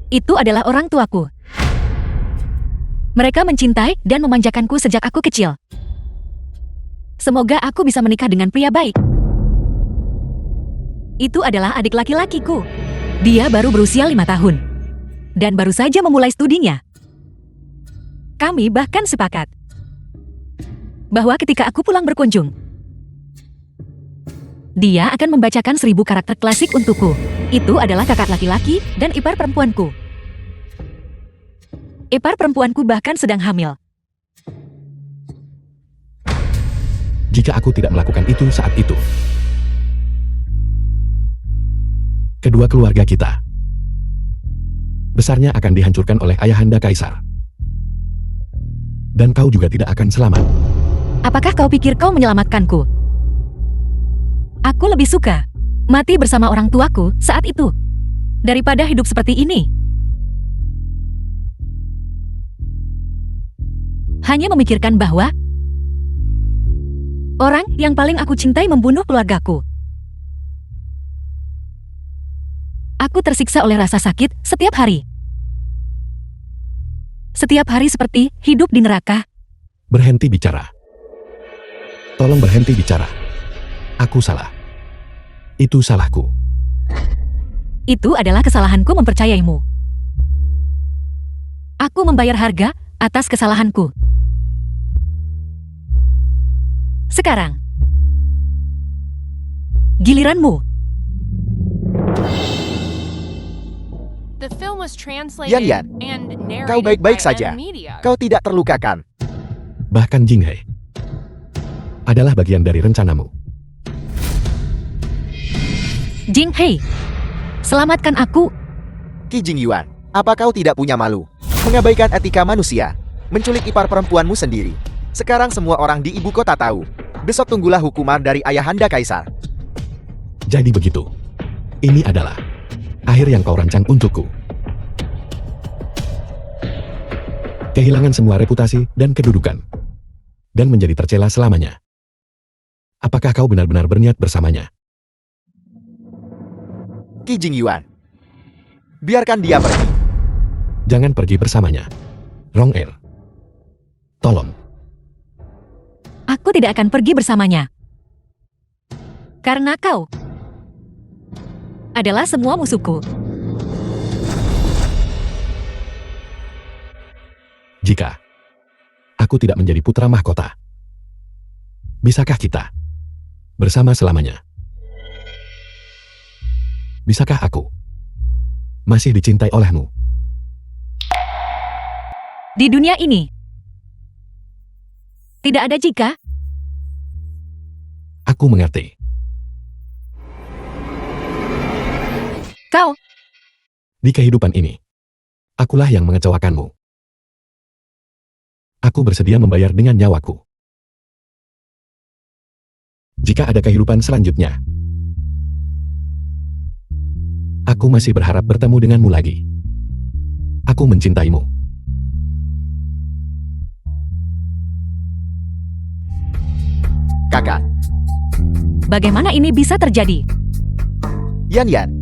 Itu adalah orang tuaku. Mereka mencintai dan memanjakanku sejak aku kecil. Semoga aku bisa menikah dengan pria baik. Itu adalah adik laki-lakiku. Dia baru berusia 5 tahun. Dan baru saja memulai studinya. Kami bahkan sepakat bahwa ketika aku pulang berkunjung, dia akan membacakan 1000 karakter klasik untukku. Itu adalah kakak laki-laki dan ipar perempuanku. Ipar perempuanku bahkan sedang hamil. Jika aku tidak melakukan itu saat itu, kedua keluarga kita besarnya akan dihancurkan oleh ayahanda kaisar. Dan kau juga tidak akan selamat. Apakah kau pikir kau menyelamatkanku? Aku lebih suka mati bersama orang tuaku saat itu daripada hidup seperti ini. Hanya memikirkan bahwa orang yang paling aku cintai membunuh keluargaku. Aku tersiksa oleh rasa sakit setiap hari. Setiap hari seperti hidup di neraka. Berhenti bicara. Tolong berhenti bicara. Aku salah. Itu salahku. Itu adalah kesalahanku mempercayaimu. Aku membayar harga atas kesalahanku. Sekarang, giliranmu. The film was translated Yan, and kau narrated baik-baik by saja. M Media. Kau tidak terlukakan. Bahkan Jinghei adalah bagian dari rencanamu. Jinghei, selamatkan aku. Qi Jingyuan, apa kau tidak punya malu? Mengabaikan etika manusia. Menculik ipar perempuanmu sendiri. Sekarang semua orang di ibu kota tahu. Besok tunggulah hukuman dari ayahanda kaisar. Jadi begitu. Ini adalah akhir yang kau rancang untukku. Kehilangan semua reputasi dan kedudukan. Dan menjadi tercela selamanya. Apakah kau benar-benar berniat bersamanya? Qi Jingyuan, biarkan dia pergi. Jangan pergi bersamanya. Rong-El. Tolong. Aku tidak akan pergi bersamanya. Karena kau adalah semua musuhku. Jika aku tidak menjadi putra mahkota, bisakah kita bersama selamanya? Bisakah aku masih dicintai olehmu? Di dunia ini, tidak ada jika. Aku mengerti. Kau, Di kehidupan ini, akulah yang mengecewakanmu. Aku bersedia membayar dengan nyawaku. Jika ada kehidupan selanjutnya, aku masih berharap bertemu denganmu lagi. Aku mencintaimu. Kakak, bagaimana ini bisa terjadi? Yan.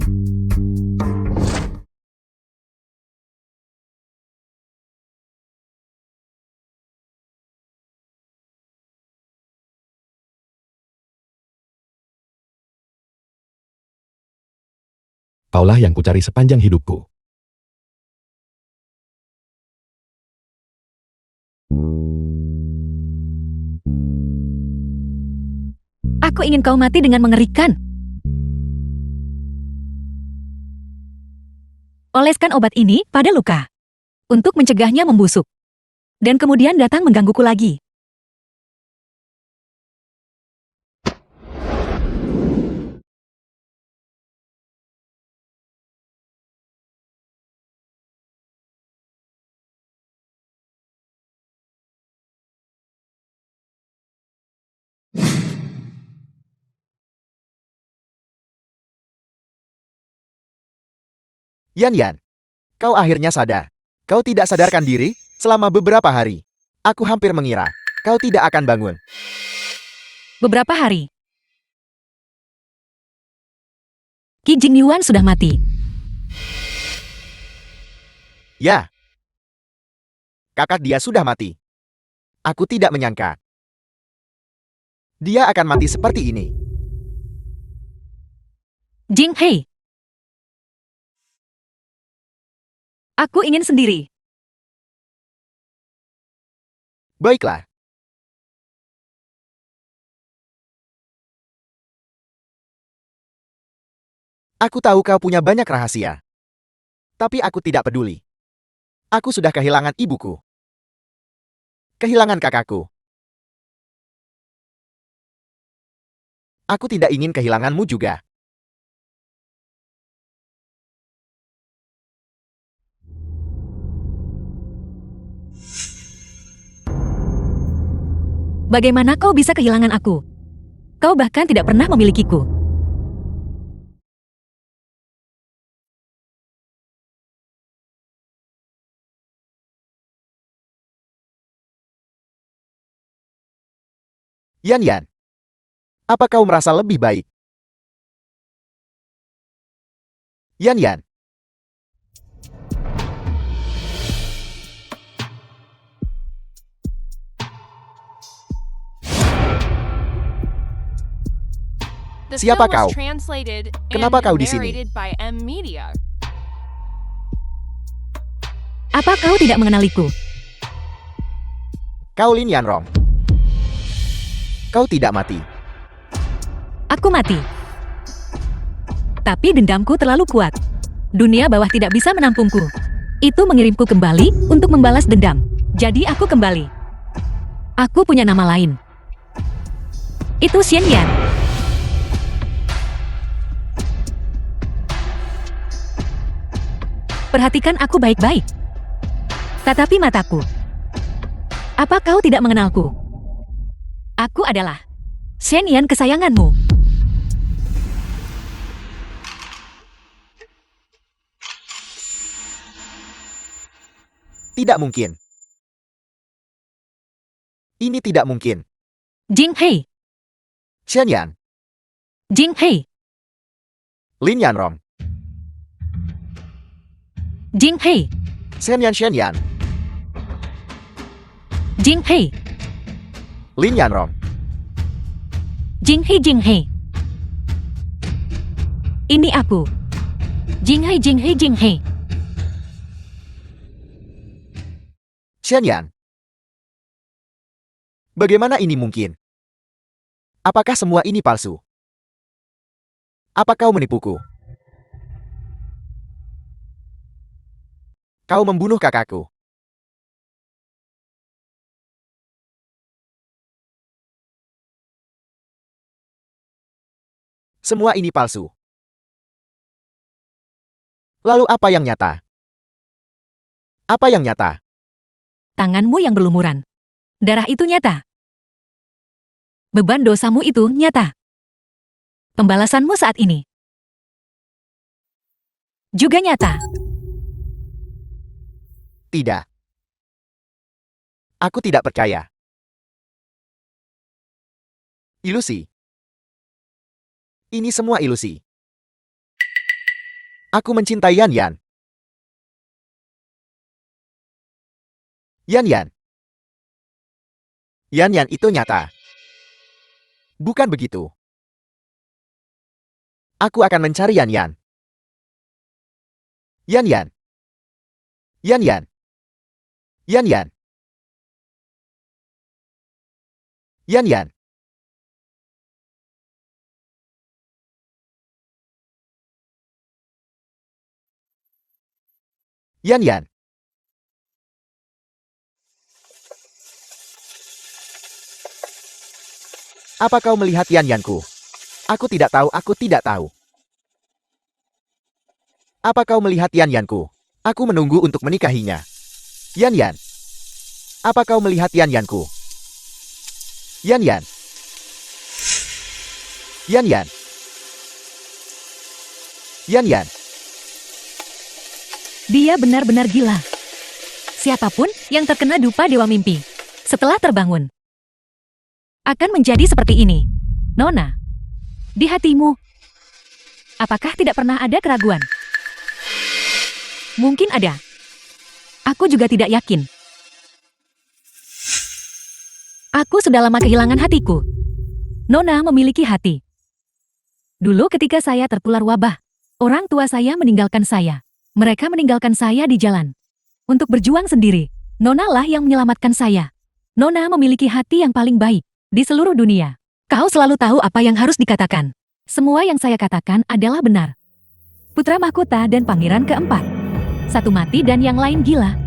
Kaulah yang kucari sepanjang hidupku. Aku ingin kau mati dengan mengerikan. Oleskan obat ini pada luka untuk mencegahnya membusuk. Dan kemudian datang menggangguku lagi. Yan, kau akhirnya sadar. Kau tidak sadarkan diri selama beberapa hari. Aku hampir mengira kau tidak akan bangun. Beberapa hari. Qi Jingyuan sudah mati. Ya. Kakak dia sudah mati. Aku tidak menyangka. Dia akan mati seperti ini. Jing Hei. Aku ingin sendiri. Baiklah. Aku tahu kau punya banyak rahasia. Tapi aku tidak peduli. Aku sudah kehilangan ibuku. Kehilangan kakakku. Aku tidak ingin kehilanganmu juga. Bagaimana kau bisa kehilangan aku? Kau bahkan tidak pernah memilikiku. Yan, apa kau merasa lebih baik? Yan. The Siapa film kau? was translated Kenapa and kau di sini? narrated by M Media. Apa kau tidak mengenaliku? Kau Lin Yanrong. Kau tidak mati. Aku mati. Tapi dendamku terlalu kuat. Dunia bawah tidak bisa menampungku. Itu mengirimku kembali untuk membalas dendam. Jadi aku kembali. Aku punya nama lain. Itu Xian Yan. Perhatikan aku baik-baik. Tatapi mataku. Apa kau tidak mengenalku? Aku adalah Xian Yan kesayanganmu. Tidak mungkin. Ini tidak mungkin. Jing Hei. Xian Yan, Jing Hei. Lin Yanrong, Jing Hei. Xian Yan. Jing Hei. Lin Yanrong. Jing Hei, Jing Hei. Ini aku. Jing Hei, Jing Hei, Jing Hei. Xian Yan. Bagaimana ini mungkin? Apakah semua ini palsu? Apa kau menipuku? Kau membunuh kakakku. Semua ini palsu. Lalu apa yang nyata? Apa yang nyata? Tanganmu yang berlumuran. Darah itu nyata. Beban dosamu itu nyata. Pembalasanmu saat ini juga nyata. Tidak. Aku tidak percaya. Ilusi. Ini semua ilusi. Aku mencintai Yan Yan. Yan Yan. Yan Yan itu nyata. Bukan begitu. Aku akan mencari Yan Yan. Yan Yan. Yan Yan. Yan Yan. Yan Yan. Yan Yan. Apa kau melihat Yan Yanku? Aku tidak tahu, aku tidak tahu. Apa kau melihat Yan Yanku? Aku menunggu untuk menikahinya. Yan Yan. Apa kau melihat Yan Yanku? Yan Yan. Yan Yan. Yan Yan. Dia benar-benar gila. Siapapun yang terkena dupa Dewa Mimpi setelah terbangun akan menjadi seperti ini. Nona, di hatimu, apakah tidak pernah ada keraguan? Mungkin ada. Aku juga tidak yakin. Aku sudah lama kehilangan hatiku. Nona memiliki hati. Dulu ketika saya tertular wabah, orang tua saya meninggalkan saya. Mereka meninggalkan saya di jalan. Untuk berjuang sendiri, Nona lah yang menyelamatkan saya. Nona memiliki hati yang paling baik di seluruh dunia. Kau selalu tahu apa yang harus dikatakan. Semua yang saya katakan adalah benar. Putra mahkota dan pangeran keempat. Satu mati dan yang lain gila.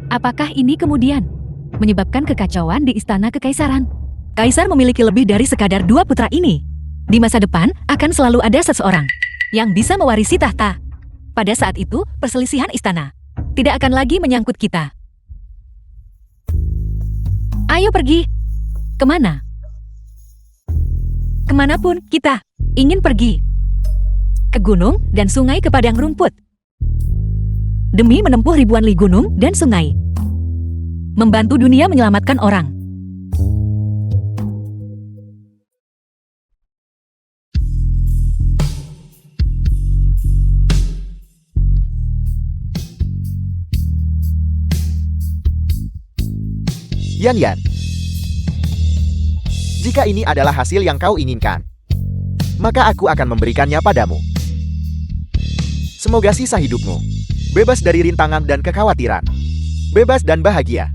Apakah ini kemudian menyebabkan kekacauan di istana kekaisaran? Kaisar memiliki lebih dari sekadar dua putra ini. Di masa depan akan selalu ada seseorang yang bisa mewarisi tahta. Pada saat itu, perselisihan istana tidak akan lagi menyangkut kita. Ayo pergi. Kemana? Kemanapun kita ingin pergi. Ke gunung dan sungai, ke padang rumput. Demi menempuh ribuan li gunung dan sungai. Membantu dunia menyelamatkan orang. Yan Yan. Jika ini adalah hasil yang kau inginkan, maka aku akan memberikannya padamu. Semoga sisa hidupmu bebas dari rintangan dan kekhawatiran. Bebas dan bahagia.